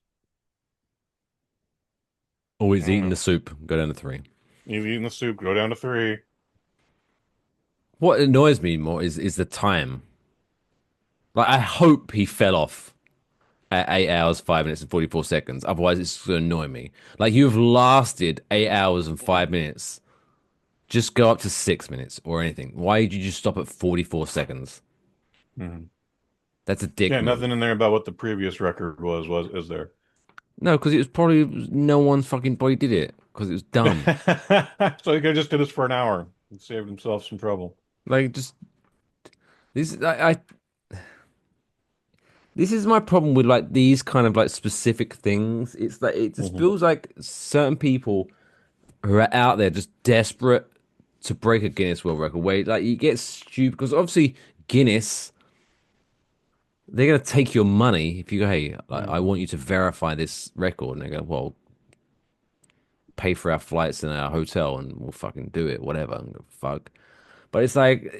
Always eating the soup. Go down to 3. You've eaten the soup. Go down to 3. What annoys me more is the time. Like, I hope he fell off at 8 hours, 5 minutes, and 44 seconds. Otherwise, it's going to annoy me. Like, you've lasted 8 hours and 5 minutes. Just go up to 6 minutes or anything. Why did you just stop at 44 seconds? Mm-hmm. That's a dick move. Nothing in there about what the previous record is there? No, because it was probably no one's fucking body did it because it was dumb. So he could have just did this for an hour and saved himself some trouble. Like, just this, this is my problem with like these kind of like specific things. It's like it just feels like certain people who are out there just desperate to break a Guinness World Record. Where like you get stupid because obviously Guinness, they're gonna take your money if you go, hey, I want you to verify this record, and they go, well, pay for our flights and our hotel, and we'll fucking do it, whatever. I'm gonna fuck. But it's like,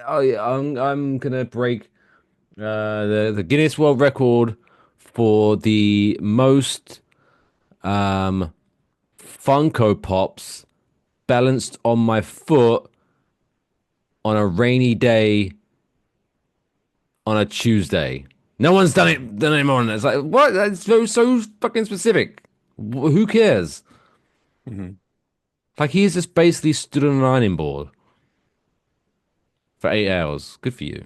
oh yeah, I'm gonna break the Guinness World Record for the most Funko Pops balanced on my foot on a rainy day on a Tuesday. No one's done it anymore. It's like, what? That's so fucking specific. Who cares? Like he's just basically stood on an ironing board for 8 hours. Good for you.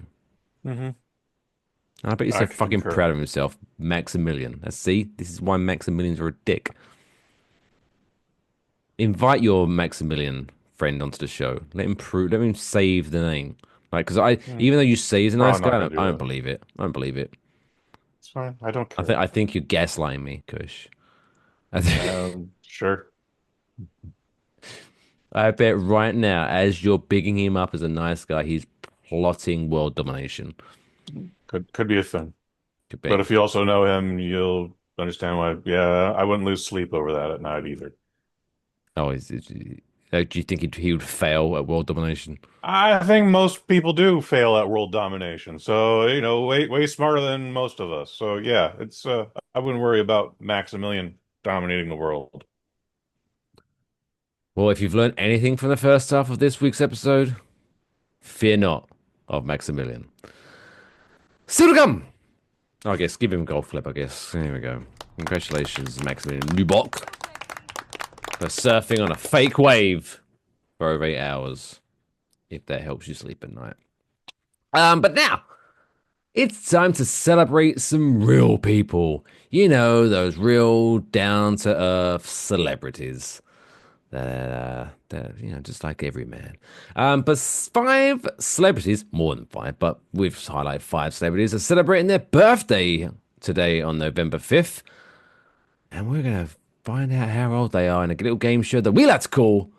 I bet he's so fucking proud of himself, Maximilian. See, this is why Maximilians are a dick. Invite your Maximilian friend onto the show. Let him save the name. Like, because even though you say he's a nice guy, I don't believe it. I don't believe it. It's fine. I don't care. I think you're gaslighting me, Kush. Sure. I bet right now, as you're bigging him up as a nice guy, he's plotting world domination. Could be a thing. Could be. But if you also know him, you'll understand why. Yeah, I wouldn't lose sleep over that at night either. Oh, do you think he would fail at world domination? I think most people do fail at world domination. So, way smarter than most of us. So, yeah, it's I wouldn't worry about Maximilian dominating the world. Well, if you've learned anything from the first half of this week's episode, fear not of Maximilian. Still to come! I guess, give him a golf flip, I guess. Here we go. Congratulations, Maximilian Lubbock, for surfing on a fake wave for over 8 hours, if that helps you sleep at night. But now, it's time to celebrate some real people. You know, those real down-to-earth celebrities. They're just like every man. But 5 celebrities, more than 5, but we've highlighted 5 celebrities, are celebrating their birthday today on November 5th. And we're going to find out how old they are in a little game show that we like to call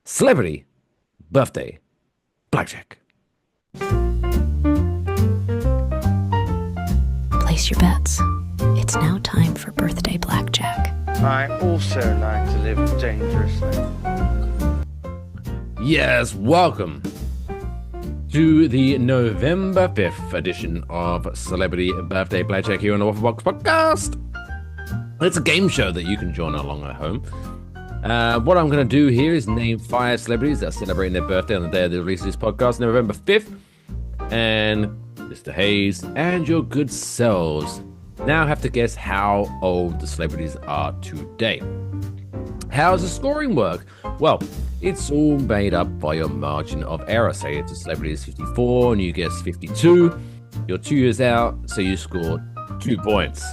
Celebrity Birthday Blackjack. Place your bets. It's now time for Birthday Blackjack. I also like to live dangerously. Yes, welcome to the November 5th edition of Celebrity Birthday Blackjack here on the Waffle Box podcast. It's a game show that you can join along at home. What I'm going to do here is name 5 celebrities that are celebrating their birthday on the day of the release of this podcast, November 5th. And Mr. Hayes and your good selves now have to guess how old the celebrities are today. How does the scoring work? Well, it's all made up by your margin of error. Say it's a celebrity is 54 and you guess 52. You're 2 years out, so you score 2 points.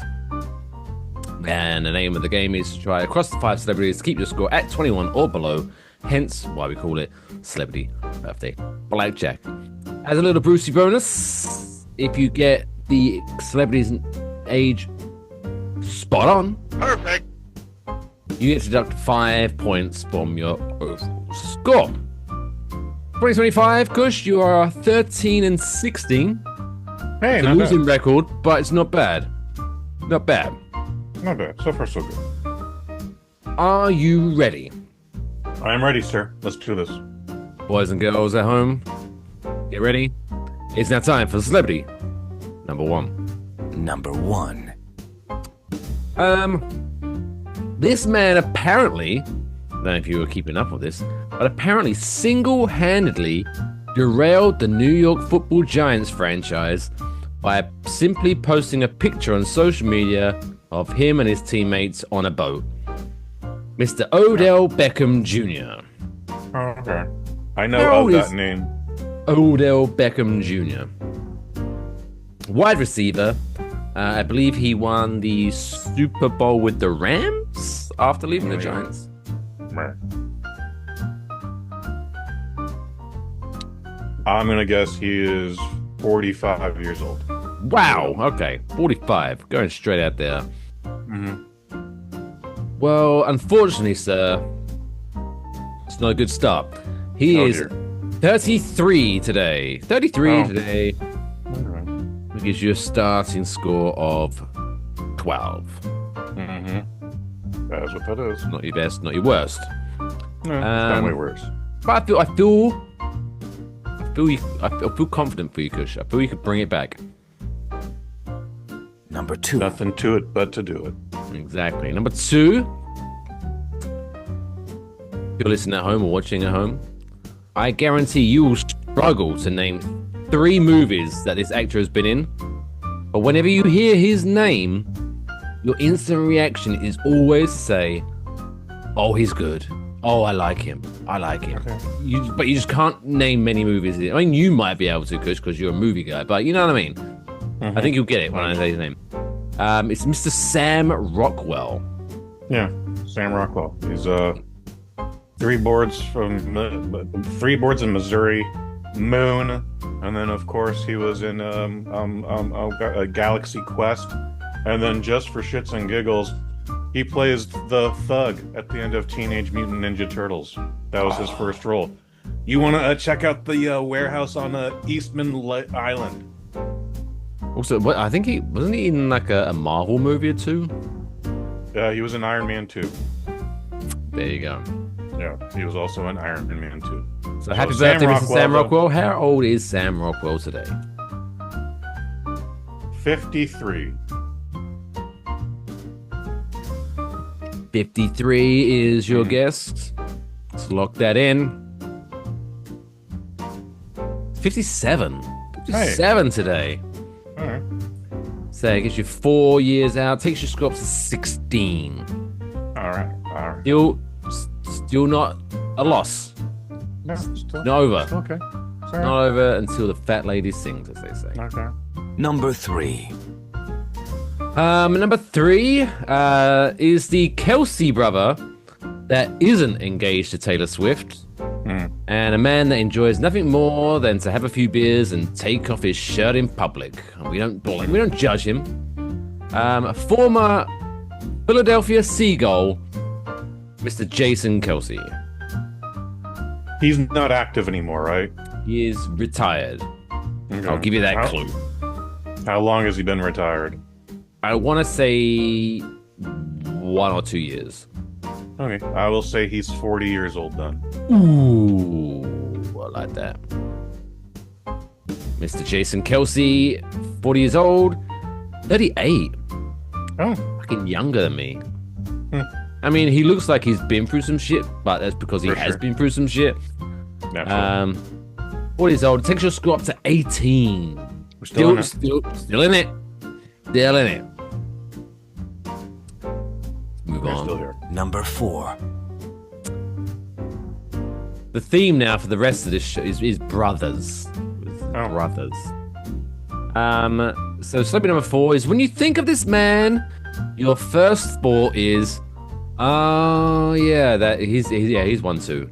And the name of the game is to try across the 5 celebrities to keep your score at 21 or below, hence why we call it Celebrity Birthday Blackjack. As a little Brucey bonus, if you get the celebrity's age spot on, Perfect. you get to deduct 5 points from your overall score. 2025, Kush, you are 13 and 16. Hey, It's a not losing bad. record, but it's not bad. Not bad. Not bad. So far, so good. Are you ready? I am ready, sir. Let's do this. Boys and girls at home, get ready. It's now time for celebrity number 1. Number 1. This man apparently, I don't know if you were keeping up with this, but apparently single-handedly derailed the New York Football Giants franchise by simply posting a picture on social media of him and his teammates on a boat. Mr. Odell Beckham Jr. Oh, okay. I How know old of is- that name. Odell Beckham Jr. Wide receiver. I believe he won the Super Bowl with the Rams after leaving the Giants. I'm going to guess he is 45 years old. Wow. Okay. 45. Going straight out there. Mm-hmm. Well, unfortunately, sir, it's not a good start. He is dear. 33 today. 33 Oh. today. Which gives you a starting score of 12. Mm-hmm. That's what that is. Not your best, not your worst. No, it's done way worse. But I feel confident for you, Kush. I feel you could bring it back. Number 2. Nothing to it but to do it. Exactly. Number 2. If you're listening at home or watching at home, I guarantee you will struggle to name 3 movies that this actor has been in. But whenever you hear his name, your instant reaction is always to say, "Oh, he's good. Oh, I like him. I like him." Okay. But you just can't name many movies. I mean, you might be able to, Kush, because you're a movie guy. But you know what I mean. I think you'll get it when I say his name. It's Mr. Sam Rockwell. Yeah, Sam Rockwell. He's 3 boards in Missouri, Moon, and then of course he was in a Galaxy Quest, and then just for shits and giggles, he plays the thug at the end of Teenage Mutant Ninja Turtles. That was his first role. You want to check out the warehouse on Eastman Island? Also, I think he wasn't he in like a Marvel movie or 2? He was in Iron Man 2. There you go. Yeah, he was also in Iron Man 2. So happy Sam birthday, Mr. Sam though. Rockwell. How old is Sam Rockwell today? 53. 53 is your guess. Let's lock that in. 57. 57 today. All right. So it gives you 4 years out. Takes your score up to 16. All right. Still not a loss. No, still, Not over. still okay. It's all right. Not over until the fat lady sings, as they say. Okay. Number 3. Number 3 is the Kelsey brother that isn't engaged to Taylor Swift, and a man that enjoys nothing more than to have a few beers and take off his shirt in public. And we don't judge him. Former Philadelphia Seagull, Mr. Jason Kelsey. He's not active anymore, right? He is retired. Okay. I'll give you that clue. How long has he been retired? I want to say 1 or 2 years. Okay, I will say he's 40 years old then. Ooh, I like that. Mr. Jason Kelsey, 40 years old, 38. Oh. Fucking younger than me. I mean, he looks like he's been through some shit, but that's because he has been through some shit. Naturally. 40 years old. It takes your score up to 18. We're still in it. Still in it. Still in it. Move on. Still here. Number 4. The theme now for the rest of this show is brothers. Oh. Brothers. So celebrity number 4 is when you think of this man, your first thought is, oh yeah, he's one too.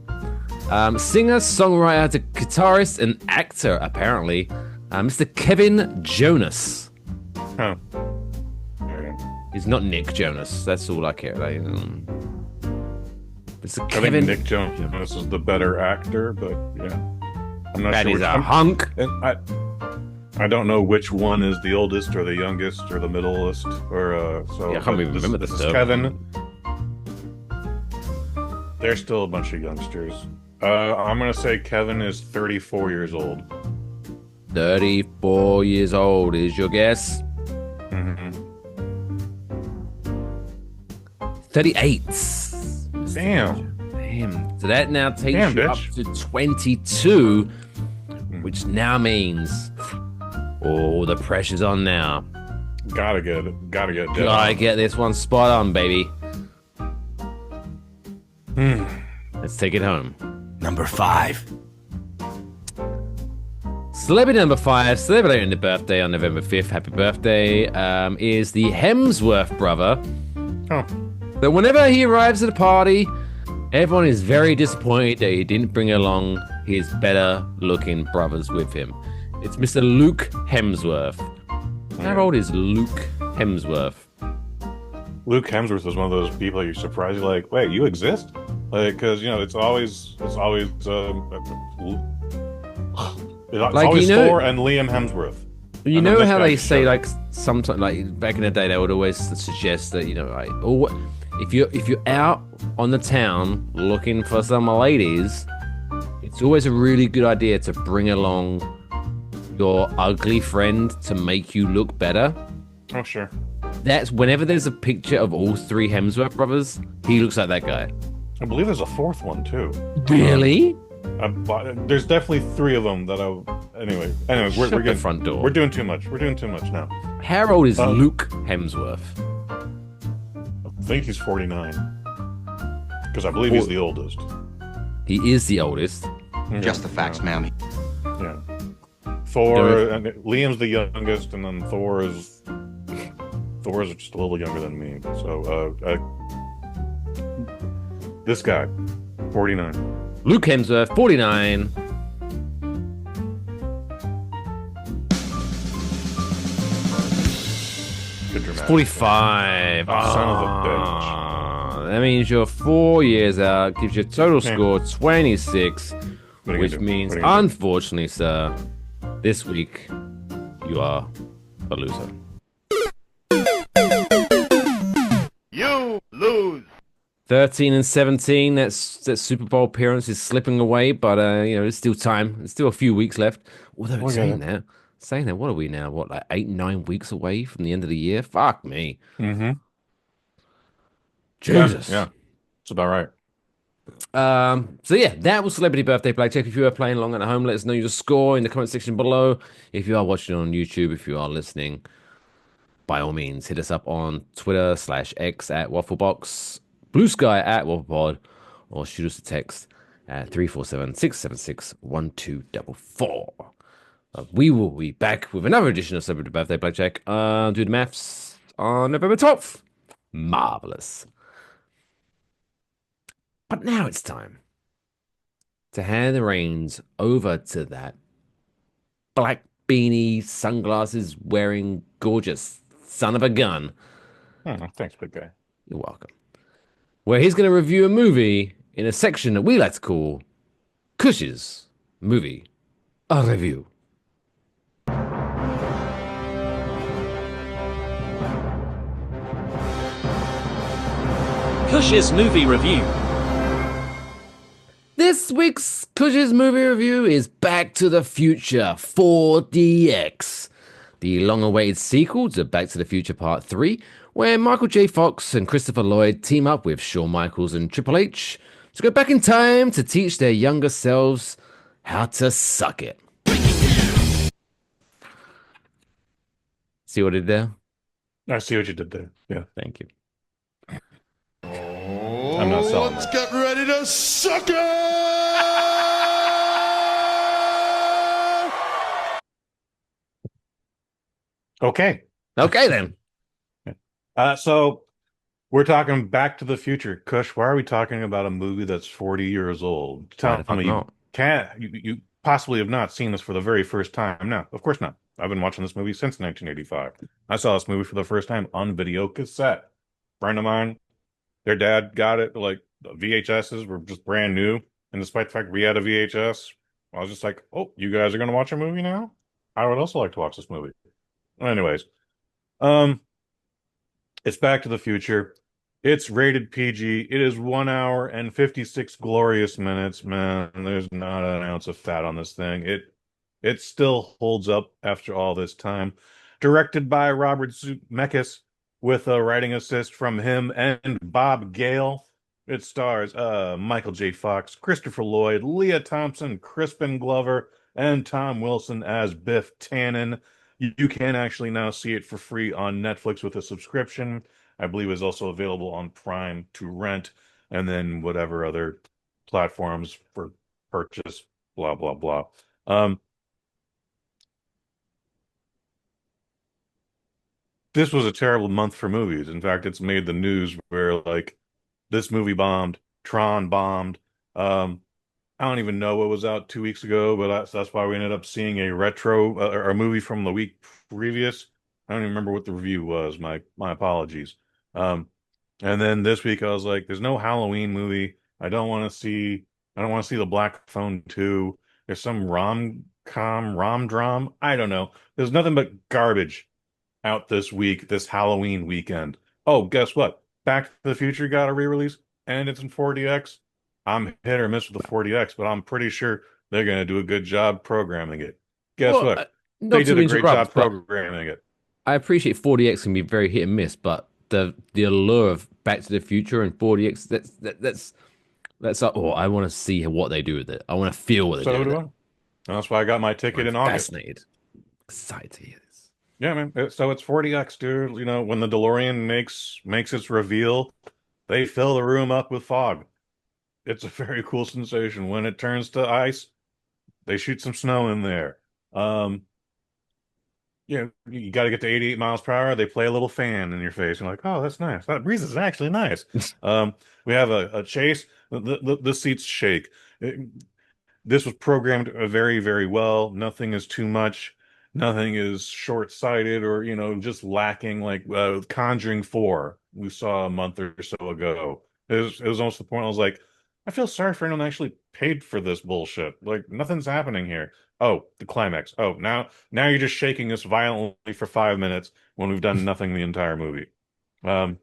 Singer, songwriter, guitarist, and actor apparently, Mr. Kevin Jonas. Oh. He's not Nick Jonas. That's all I care about. Mr. I Kevin think Nick Jonas is the better actor, but yeah, I'm not that sure. He's a hunk. I don't know which one is the oldest or the youngest or the middleest or so. Yeah, I can't even remember this this is Kevin. They're still a bunch of youngsters. I'm gonna say Kevin is 34 years old. 34 years old is your guess. 38. Damn. So that now takes you up to 22, which now means, the pressure's on now. Gotta get this one spot on, baby. Let's take it home. Number 5. Celebrity number 5, celebrating the birthday on November 5th, happy birthday, is the Hemsworth brother. Oh. But whenever he arrives at a party, everyone is very disappointed that he didn't bring along his better-looking brothers with him. It's Mr. Luke Hemsworth. How old is Luke Hemsworth? Luke Hemsworth is one of those people you're surprised. You're like, wait, you exist? Like, because it's always Thor and Liam Hemsworth. You and know how they say, like, sometimes, like back in the day, they would always suggest that if you're out on the town looking for some ladies, it's always a really good idea to bring along your ugly friend to make you look better. Oh, sure. That's whenever there's a picture of all 3 Hemsworth brothers, he looks like that guy. I believe there's a 4th one too. Really? There's definitely 3 of them that Anyway, we're getting front door. We're doing too much. We're doing too much now. How old is Luke Hemsworth? I think he's 49. Because I believe he's the oldest. He is the oldest. Just the facts, ma'am. Yeah. Thor and Liam's the youngest, and then Thor is just a little younger than me. So this guy, 49. Luke Hemsworth, 49. Good dramatic. 45. Son of a bitch. That means you're 4 years out. Gives you a total score 26, which means, unfortunately, sir, this week you are a loser. You lose. 13 and 17. That Super Bowl appearance is slipping away, but there's still time. There's still a few weeks left. Although saying that, what are we now? What, like 8-9 weeks away from the end of the year? Fuck me. Mm-hmm. Jesus. Yeah, it's about right. So yeah, that was Celebrity Birthday Blackjack. If you are playing along at home, let us know your score in the comment section below. If you are watching on YouTube, if you are listening, by all means, hit us up on Twitter /X at Waffle Box, Blue Sky at WafflePod, or shoot us a text at 347-676-1244. We will be back with another edition of Celebrity Birthday Blackjack. Do the maths on November 12th. Marvelous. But now it's time to hand the reins over to that black beanie, sunglasses wearing gorgeous son of a gun. Thanks, big guy. You're welcome. Where he's going to review a movie in a section that we like to call Kush's Movie a Review. Kush's movie review. This week's Kush's movie review is Back to the Future 4DX, the long-awaited sequel to Back to the Future Part 3, where Michael J. Fox and Christopher Lloyd team up with Shawn Michaels and Triple H to go back in time to teach their younger selves how to suck it. See what I did there? I see what you did there. Yeah. Thank you. I'm not selling Let's that. get ready to suck it! Okay. Okay, then. So we're talking Back to the Future. Kush, why are we talking about a movie that's 40 years old? Tell me you possibly have not seen this for the very first time. No, of course not. I've been watching this movie since 1985. I saw this movie for the first time on video cassette. Friend of mine, their dad got it, like the VHSs were just brand new. And despite the fact we had a VHS, I was just like, oh, you guys are going to watch a movie now? I would also like to watch this movie. Anyways, it's Back to the Future. It's rated PG. It is 1 hour and 56 glorious minutes, man. There's not an ounce of fat on this thing. It still holds up after all this time. Directed by Robert Zemeckis, with a writing assist from him and Bob Gale. It stars Michael J. Fox, Christopher Lloyd, Leah Thompson, Crispin Glover, and Tom Wilson as Biff Tannen. You can actually now see it for free on Netflix with a subscription. I believe it's also available on Prime to rent, and then whatever other platforms for purchase, blah, blah, blah. This was a terrible month for movies. In fact, it's made the news where, like, this movie bombed, Tron bombed. I don't even know what was out 2 weeks ago, but that's why we ended up seeing a retro or a movie from the week previous. I don't even remember what the review was. My apologies. And then this week I was like, there's no Halloween movie. I don't want to see the Black Phone 2. There's some rom-dram. I don't know. There's nothing but garbage out this week, this Halloween weekend. Oh, guess what? Back to the Future got a re-release, and it's in 4DX. I'm hit or miss with the 4DX, but I'm pretty sure they're going to do a good job programming it. Guess what? They did a great job programming it. I appreciate 4DX can be very hit and miss, but the allure of Back to the Future and 4DX, that's like, oh, I want to see what they do with it. I want to feel what they do with it. That's why I got my ticket in August. Fascinated. Excited to hear this. Yeah, man. So it's 4DX, dude. You know, when the DeLorean makes its reveal, they fill the room up with fog. It's a very cool sensation. When it turns to ice, they shoot some snow in there. You got to get to 88 miles per hour. They play a little fan in your face. You're like, oh, that's nice. That breeze is actually nice. We have a chase. The seats shake. This was programmed very, very well. Nothing is too much. Nothing is short-sighted or, just lacking, like Conjuring 4 we saw a month or so ago. It was almost the point I was like, I feel sorry for anyone who actually paid for this bullshit. Like, nothing's happening here. Oh, the climax. Oh, now you're just shaking us violently for 5 minutes when we've done nothing the entire movie. No,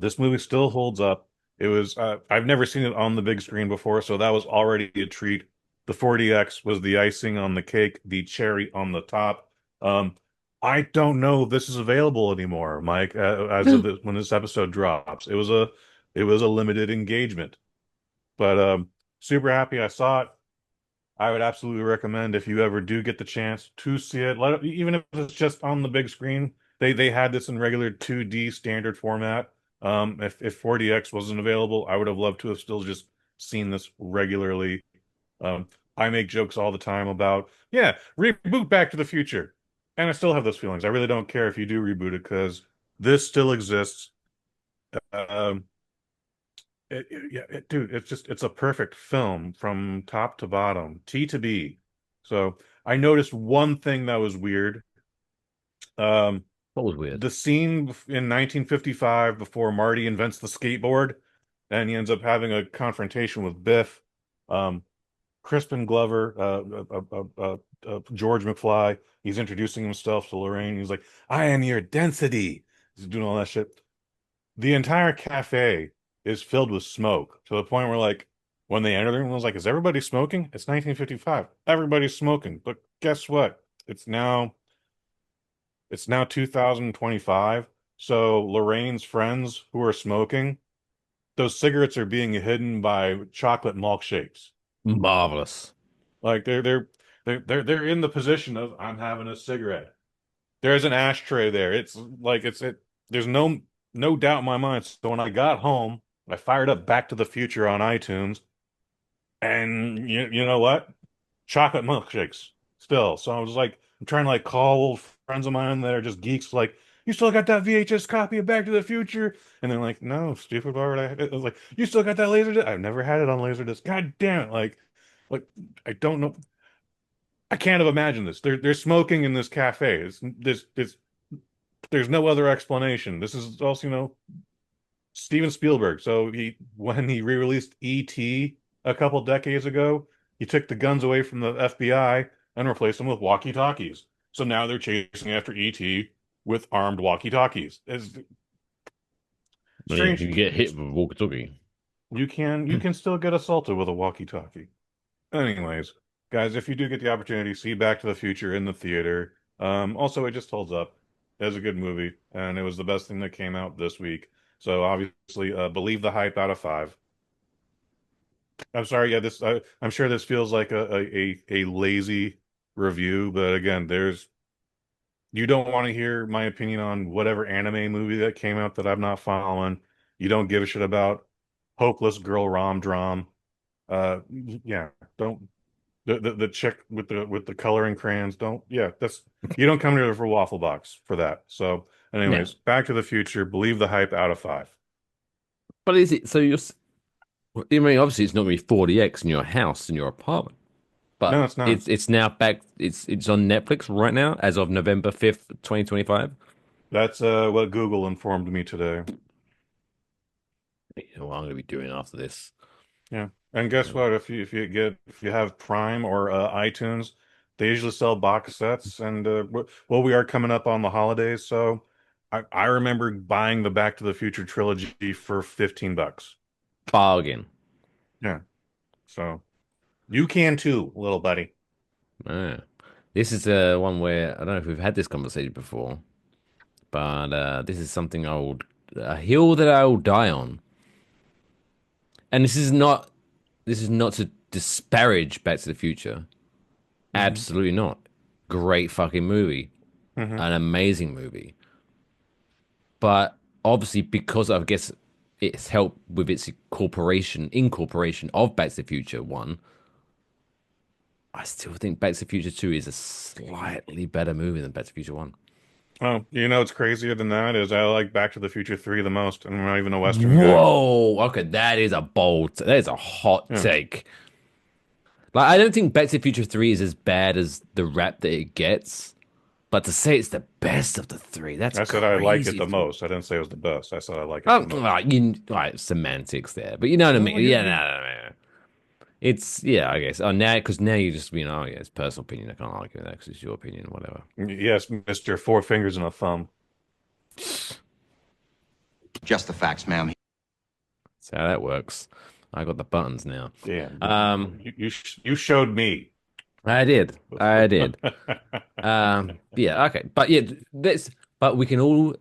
this movie still holds up. It was I've never seen it on the big screen before, so that was already a treat. The 4DX was the icing on the cake, the cherry on the top. I don't know if this is available anymore, Mike, as of when this episode drops. It was a limited engagement. But super happy I saw it. I would absolutely recommend, if you ever do get the chance to see it, even if it's just on the big screen. They had this in regular 2D standard format. If 4DX wasn't available, I would have loved to have still just seen this regularly. I make jokes all the time about, reboot Back to the Future. And I still have those feelings. I really don't care if you do reboot it, because this still exists. Dude, it's a perfect film from top to bottom, T to B. So I noticed one thing that was weird. What was weird? The scene in 1955 before Marty invents the skateboard, and he ends up having a confrontation with Biff. Um, Crispin Glover, George McFly, he's introducing himself to Lorraine. He's like, "I am your density." He's doing all that shit. The entire cafe is filled with smoke to the point where, like, when they enter the room, I was like, "Is everybody smoking?" It's 1955. Everybody's smoking. But guess what? It's now 2025. So Lorraine's friends who are smoking, those cigarettes are being hidden by chocolate milkshakes. Marvelous. Like they're in the position of I'm having a cigarette. There's an ashtray there. It's like there's no doubt in my mind. So when I got home, I fired up Back to the Future on iTunes, and you know what? Chocolate milkshakes still. So I was like, I'm trying to like call old friends of mine that are just geeks, like, you still got that VHS copy of Back to the Future? And they're like, no, stupid, why would I have it? I was like, you still got that Laserdisc? I've never had it on Laserdisc. God damn it. Like I don't know. I can't have imagined this. They're smoking in this cafe. There's no other explanation. This is also, Steven Spielberg. So when he re-released E.T. a couple decades ago, he took the guns away from the FBI and replaced them with walkie-talkies. So now they're chasing after E.T. with armed walkie-talkies. It's strange. You get hit with a walkie-talkie. You can still get assaulted with a walkie-talkie. Anyways, guys, if you do get the opportunity, see Back to the Future in the theater. Also, it just holds up. It's a good movie, and it was the best thing that came out this week. So obviously, believe the hype out of 5. I'm sorry, yeah, I'm sure this feels like a lazy review, but again, you don't want to hear my opinion on whatever anime movie that came out that I'm not following. You don't give a shit about hopeless girl rom dram. Yeah, don't the chick with the coloring crayons. You don't come here for Waffle Box for that. So, anyways, Back to the Future. Believe the hype out of 5. But is it so? I mean, obviously, it's not going to be 40x in your house in your apartment. But No, it's not. It's now back. It's on Netflix right now as of November 5th, 2025. That's what Google informed me today. You know what I'm going to be doing after this. Yeah. And guess what? If you have Prime or iTunes, they usually sell box sets. And we are coming up on the holidays, so I remember buying the Back to the Future trilogy for $15. Bargain. Yeah. So you can too, little buddy. This is one where I don't know if we've had this conversation before, but this is something a hill that I will die on. And this is not to disparage Back to the Future. Absolutely not. Great fucking movie. An amazing movie. But obviously, because I guess it's helped with its incorporation of Back to the Future 1, I still think Back to the Future 2 is a slightly better movie than Back to the Future 1. Oh, what's crazier than that is I like Back to the Future 3 the most, and I'm not even a Western guy. Whoa! Okay, that is a hot take. Like, I don't think Back to the Future 3 is as bad as the rap that it gets, but to say it's the best of the 3, that's I said crazy. I like it the most. I didn't say it was the best. I said I like it the most. Right, semantics there, but you know what I mean? Yeah, no. It's, I guess. Oh, because now you just, it's personal opinion. I can't argue with that because it's your opinion, whatever. Yes, Mr. Four Fingers and a Thumb. Just the facts, ma'am. That's how that works. I got the buttons now. Yeah. You showed me. I did. Yeah, okay. But we can all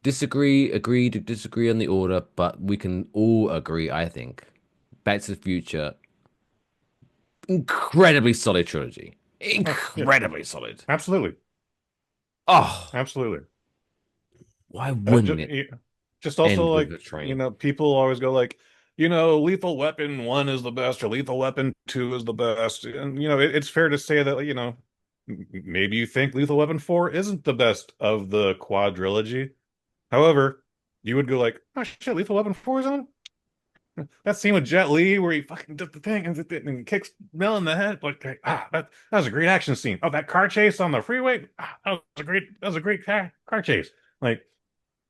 agree to disagree on the order, but we can all agree, I think. Back to the Future, incredibly solid trilogy. Incredibly solid. Absolutely. Oh, absolutely. Why wouldn't it? Just also like, people always go like, Lethal Weapon 1 is the best or Lethal Weapon 2 is the best. And, it's fair to say that, maybe you think Lethal Weapon 4 isn't the best of the quadrilogy. However, you would go like, oh shit, Lethal Weapon 4 is on? That scene with Jet Li where he fucking did the thing and kicks Mel in the head. Like, that was a great action scene. Oh, that car chase on the freeway. That was a great car chase. Like,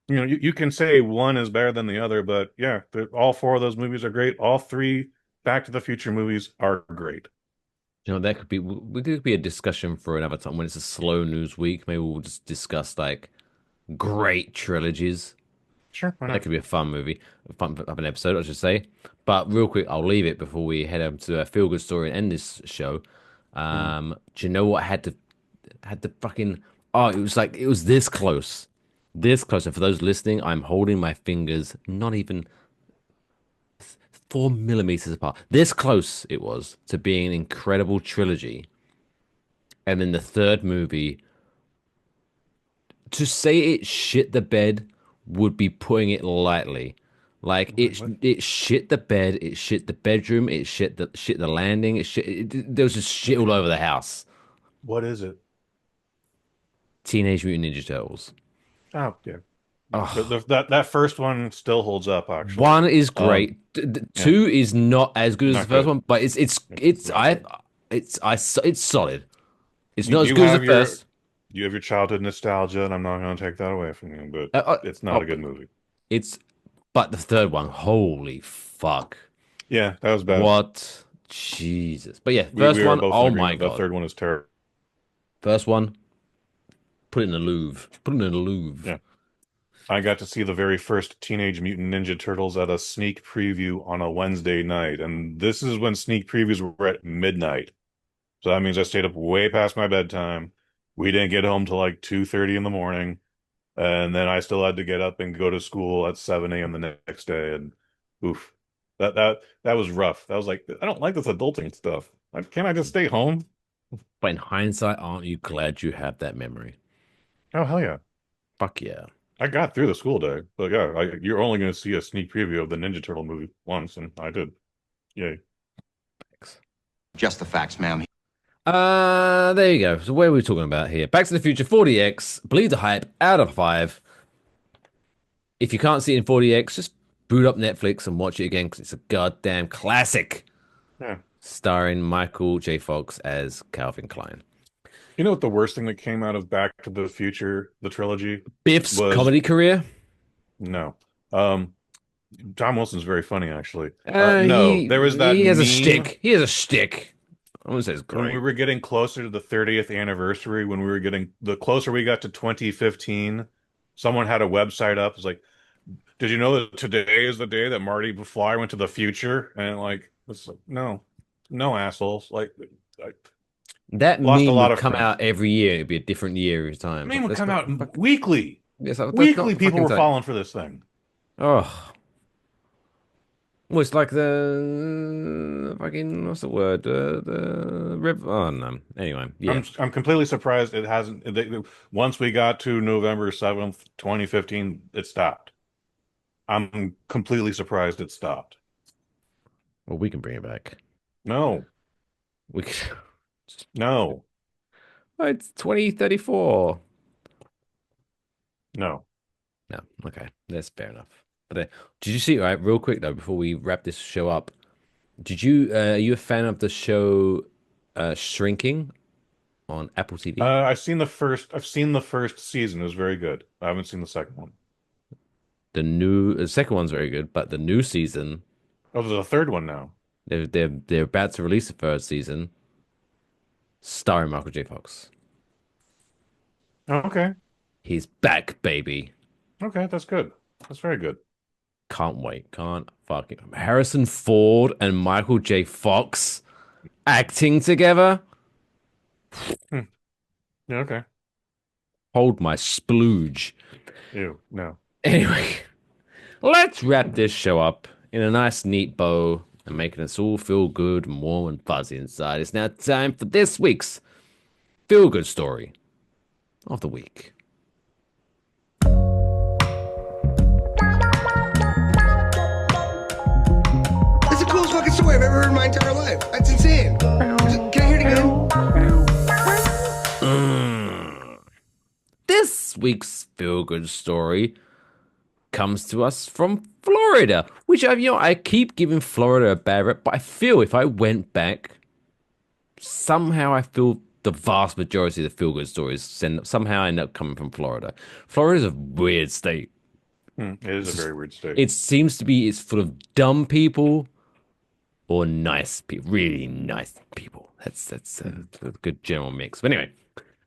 you can say one is better than the other, but yeah, all four of those movies are great. All three Back to the Future movies are great. That could be a discussion for another time when it's a slow news week. Maybe we'll just discuss like great trilogies. Sure, why not? That could be a fun movie, fun of an episode, I should say. But real quick, I'll leave it before we head over to a feel good story and end this show. Do you know what had to fucking? Oh, it was this close, this close. And for those listening, I'm holding my fingers, not even 4 millimeters apart. This close it was to being an incredible trilogy. And then the third movie, to say it shit the bed would be putting it lightly. Like it shit the bed, it shit the bedroom, it shit the landing, there was just shit all over the house. What is it? Teenage Mutant Ninja Turtles. Oh yeah. That first one still holds up. Actually, one is great. Two is not as good as the first one, but it's solid. It's not as good as the first. You have your childhood nostalgia, and I'm not going to take that away from you, but it's not a good movie. But the third one, holy fuck. Yeah, that was bad. What? Jesus. But yeah, first one, oh my God. The third one is terrible. First one, put it in the Louvre. Put it in the Louvre. Yeah. I got to see the very first Teenage Mutant Ninja Turtles at a sneak preview on a Wednesday night, and this is when sneak previews were at midnight. So that means I stayed up way past my bedtime. We didn't get home till like 2:30 in the morning, and then I still had to get up and go to school at 7 a.m. the next day. And oof, that was rough. That was like, I don't like this adulting stuff. Can't I just stay home? But in hindsight, aren't you glad you have that memory? Oh hell yeah! Fuck yeah! I got through the school day, but yeah, you're only going to see a sneak preview of the Ninja Turtle movie once, and I did. Yay! Thanks. Just the facts, ma'am. There you go. So what are we talking about here? Back to the Future 40X, believe the hype, out of 5. If you can't see it in 40X, just boot up Netflix and watch it again because it's a goddamn classic. Yeah. Starring Michael J. Fox as Calvin Klein. You know what the worst thing that came out of Back to the Future, the trilogy? Biff's comedy career? No. Tom Wilson's very funny, actually. There was that He has meme. a stick. He has a stick. I wouldn't say it's great. When we were getting closer to the 30th anniversary, the closer we got to 2015, someone had a website up. It's like, did you know that today is the day that Marty McFly went to the future? And it's like, no, assholes. That meme would come out every year. It'd be a different year every time. Meme would come out weekly. Yes, weekly, people were falling for this thing. Oh. Well, it's like the fucking, what's the word? The river. Oh, no. Anyway, yeah. I'm completely surprised it hasn't. Once we got to November 7th, 2015, it stopped. I'm completely surprised it stopped. Well, we can bring it back. No. We can. No. Oh, it's 2034. No. No. Okay. That's fair enough. But did you see, right, real quick though, before we wrap this show up, are you a fan of the show Shrinking on Apple TV? I've seen the first season. It was very good. I haven't seen the second one. The second one's very good, but the new season. Oh, there's a third one now. They're about to release the third season, starring Michael J. Fox. Oh, okay. He's back, baby. Okay, that's good. That's very good. Can't wait. Can't fucking. Harrison Ford and Michael J. Fox acting together. Yeah, okay. Hold my splooge. Ew, no. Anyway, let's wrap this show up in a nice, neat bow and making us all feel good and warm and fuzzy inside. It's now time for this week's Feel Good Story of the Week. Fucking story I've ever heard in my entire life. That's insane. Can I hear it again? This week's feel-good story comes to us from Florida, which I keep giving Florida a bad rep, but I feel if I went back, somehow I feel the vast majority of the feel-good stories somehow end up coming from Florida. Florida's a weird state. It is a very weird state. It seems to be it's full of dumb people or nice people, really nice people. That's a good general mix. But anyway,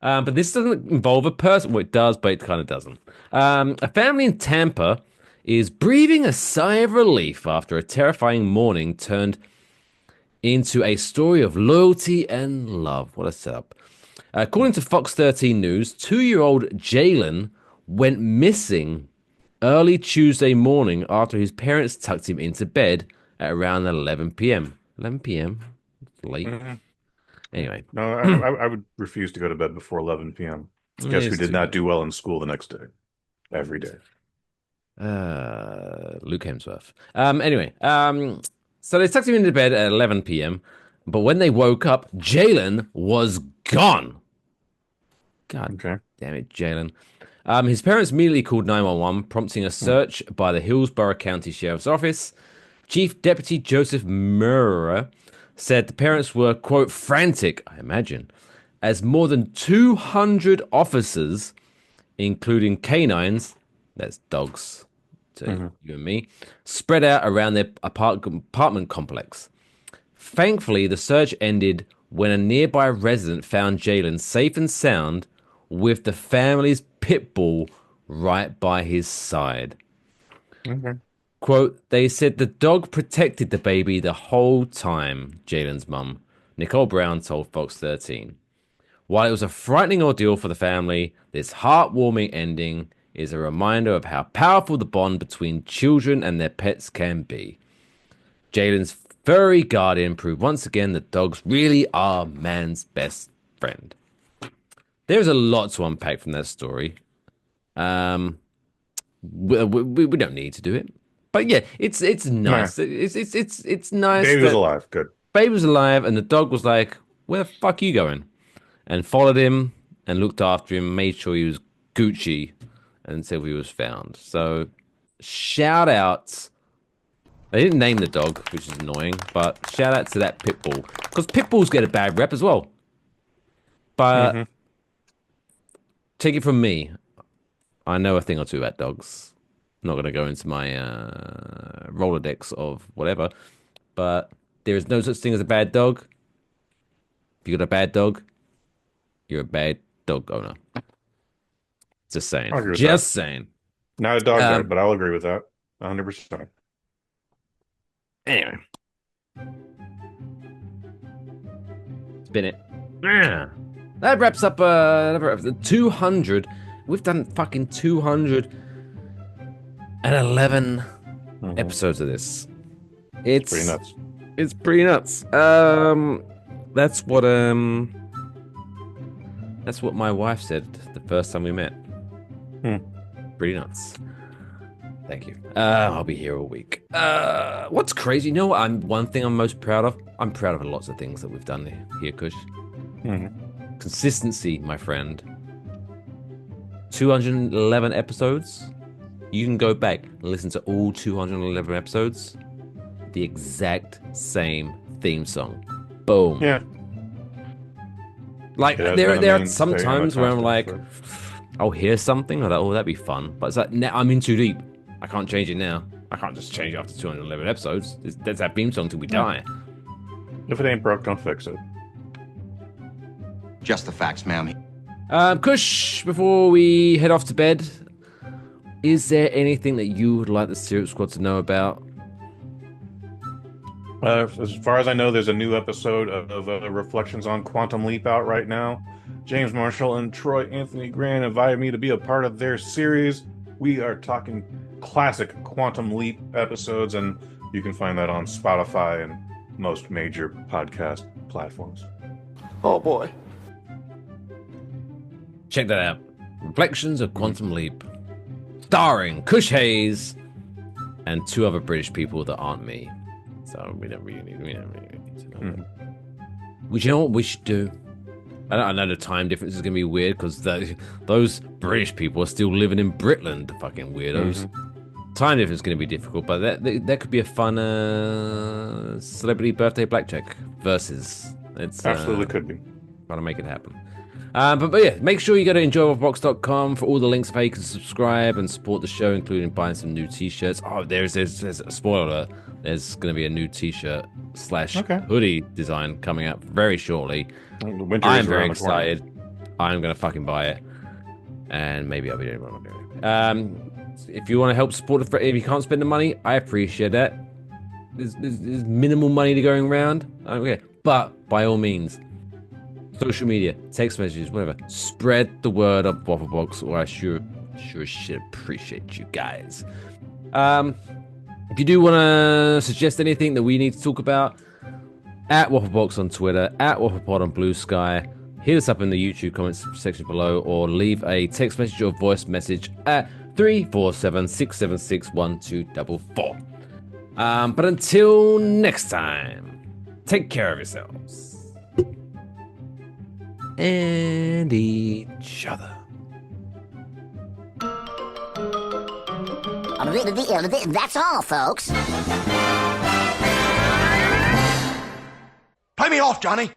but this doesn't involve a person. Well, it does, but it kind of doesn't. A family in Tampa is breathing a sigh of relief after a terrifying morning turned into a story of loyalty and love. What a setup. According to Fox 13 News, 2-year-old Jalen went missing early Tuesday morning after his parents tucked him into bed at around 11 p.m. 11 p.m.? Late. Anyway. No, I would refuse to go to bed before 11 p.m. Guess who did not do well in school the next day? Every day. Luke Hemsworth. Anyway, so they tucked him into bed at 11 p.m., but when they woke up, Jalen was gone. God damn it, Jalen. His parents immediately called 911, prompting a search by the Hillsborough County Sheriff's Office. Chief Deputy Joseph Murrah said the parents were, quote, frantic, I imagine, as more than 200 officers, including canines, that's dogs to you and me, spread out around their apartment complex. Thankfully, the search ended when a nearby resident found Jalen safe and sound with the family's pit bull right by his side. Quote, they said the dog protected the baby the whole time, Jalen's mum, Nicole Brown, told Fox 13. While it was a frightening ordeal for the family, this heartwarming ending is a reminder of how powerful the bond between children and their pets can be. Jalen's furry guardian proved once again that dogs really are man's best friend. There's a lot to unpack from that story. We don't need to do it, but yeah, it's nice. Nah. It's nice. Baby was alive. Good. Baby was alive, and the dog was like, "Where the fuck are you going?" And followed him and looked after him, made sure he was Gucci until he was found. So, shout outs. They didn't name the dog, which is annoying, but shout out to that pit bull because pit bulls get a bad rep as well. But take it from me, I know a thing or two about dogs. I'm not going to go into my Rolodex of whatever, but there is no such thing as a bad dog. If you got a bad dog, you're a bad dog owner. Just saying. Just saying. Not a dog guy, but I'll agree with that. 100%. Anyway. Spin it. That wraps up 200. We've done fucking 211 episodes of this. It's pretty nuts. It's pretty nuts. That's what my wife said the first time we met. Pretty nuts. Thank you. I'll be here all week. What's crazy? You know what? One thing I'm most proud of. I'm proud of lots of things that we've done here, Kush. Consistency, my friend. 211 episodes. You can go back and listen to all 211 episodes. The exact same theme song. Boom. Yeah. Like there are some times where I'm like, I'll hear something, I'm like, oh, that'd be fun. But it's like, I'm in too deep. I can't change it now. I can't just change it after 211 episodes. That's that theme song till we die. If it ain't broke, don't fix it. Just the facts, ma'am. Kush, before we head off to bed, is there anything that you would like the Syrup Squad to know about? As far as I know, there's a new episode of Reflections on Quantum Leap out right now. James Marshall and Troy Anthony Grant invited me to be a part of their series. We are talking classic Quantum Leap episodes, and you can find that on Spotify and most major podcast platforms. Oh boy. Check that out. Reflections of Quantum Leap. Starring Kush Hayes and 2 other British people that aren't me. So we don't really need to know that. You know what we should do? I know the time difference is going to be weird because those British people are still living in Britland, fucking weirdos. time difference is going to be difficult, but that could be a fun celebrity birthday blackjack versus. It's Absolutely could be. Trying to make it happen. But yeah, make sure you go to enjoywafflebox.com for all the links of how you can subscribe and support the show, including buying some new t-shirts. Oh, there's a spoiler alert. There's going to be a new t-shirt / hoodie design coming up very shortly. I'm very excited. I'm going to fucking buy it. And maybe I'll be doing what I'm doing. If you want to help support if you can't spend the money, I appreciate that. There's minimal money to going around. Okay. But by all means, social media, text messages, whatever, spread the word of Waffle Box, or I sure should appreciate you guys. If you do want to suggest anything that we need to talk about, at Waffle Box on Twitter, at WafflePod on Blue Sky, hit us up in the YouTube comments section below, or leave a text message or voice message at 347-676-1244. But until next time, take care of yourselves. And each other. That's all, folks. Play me off, Johnny.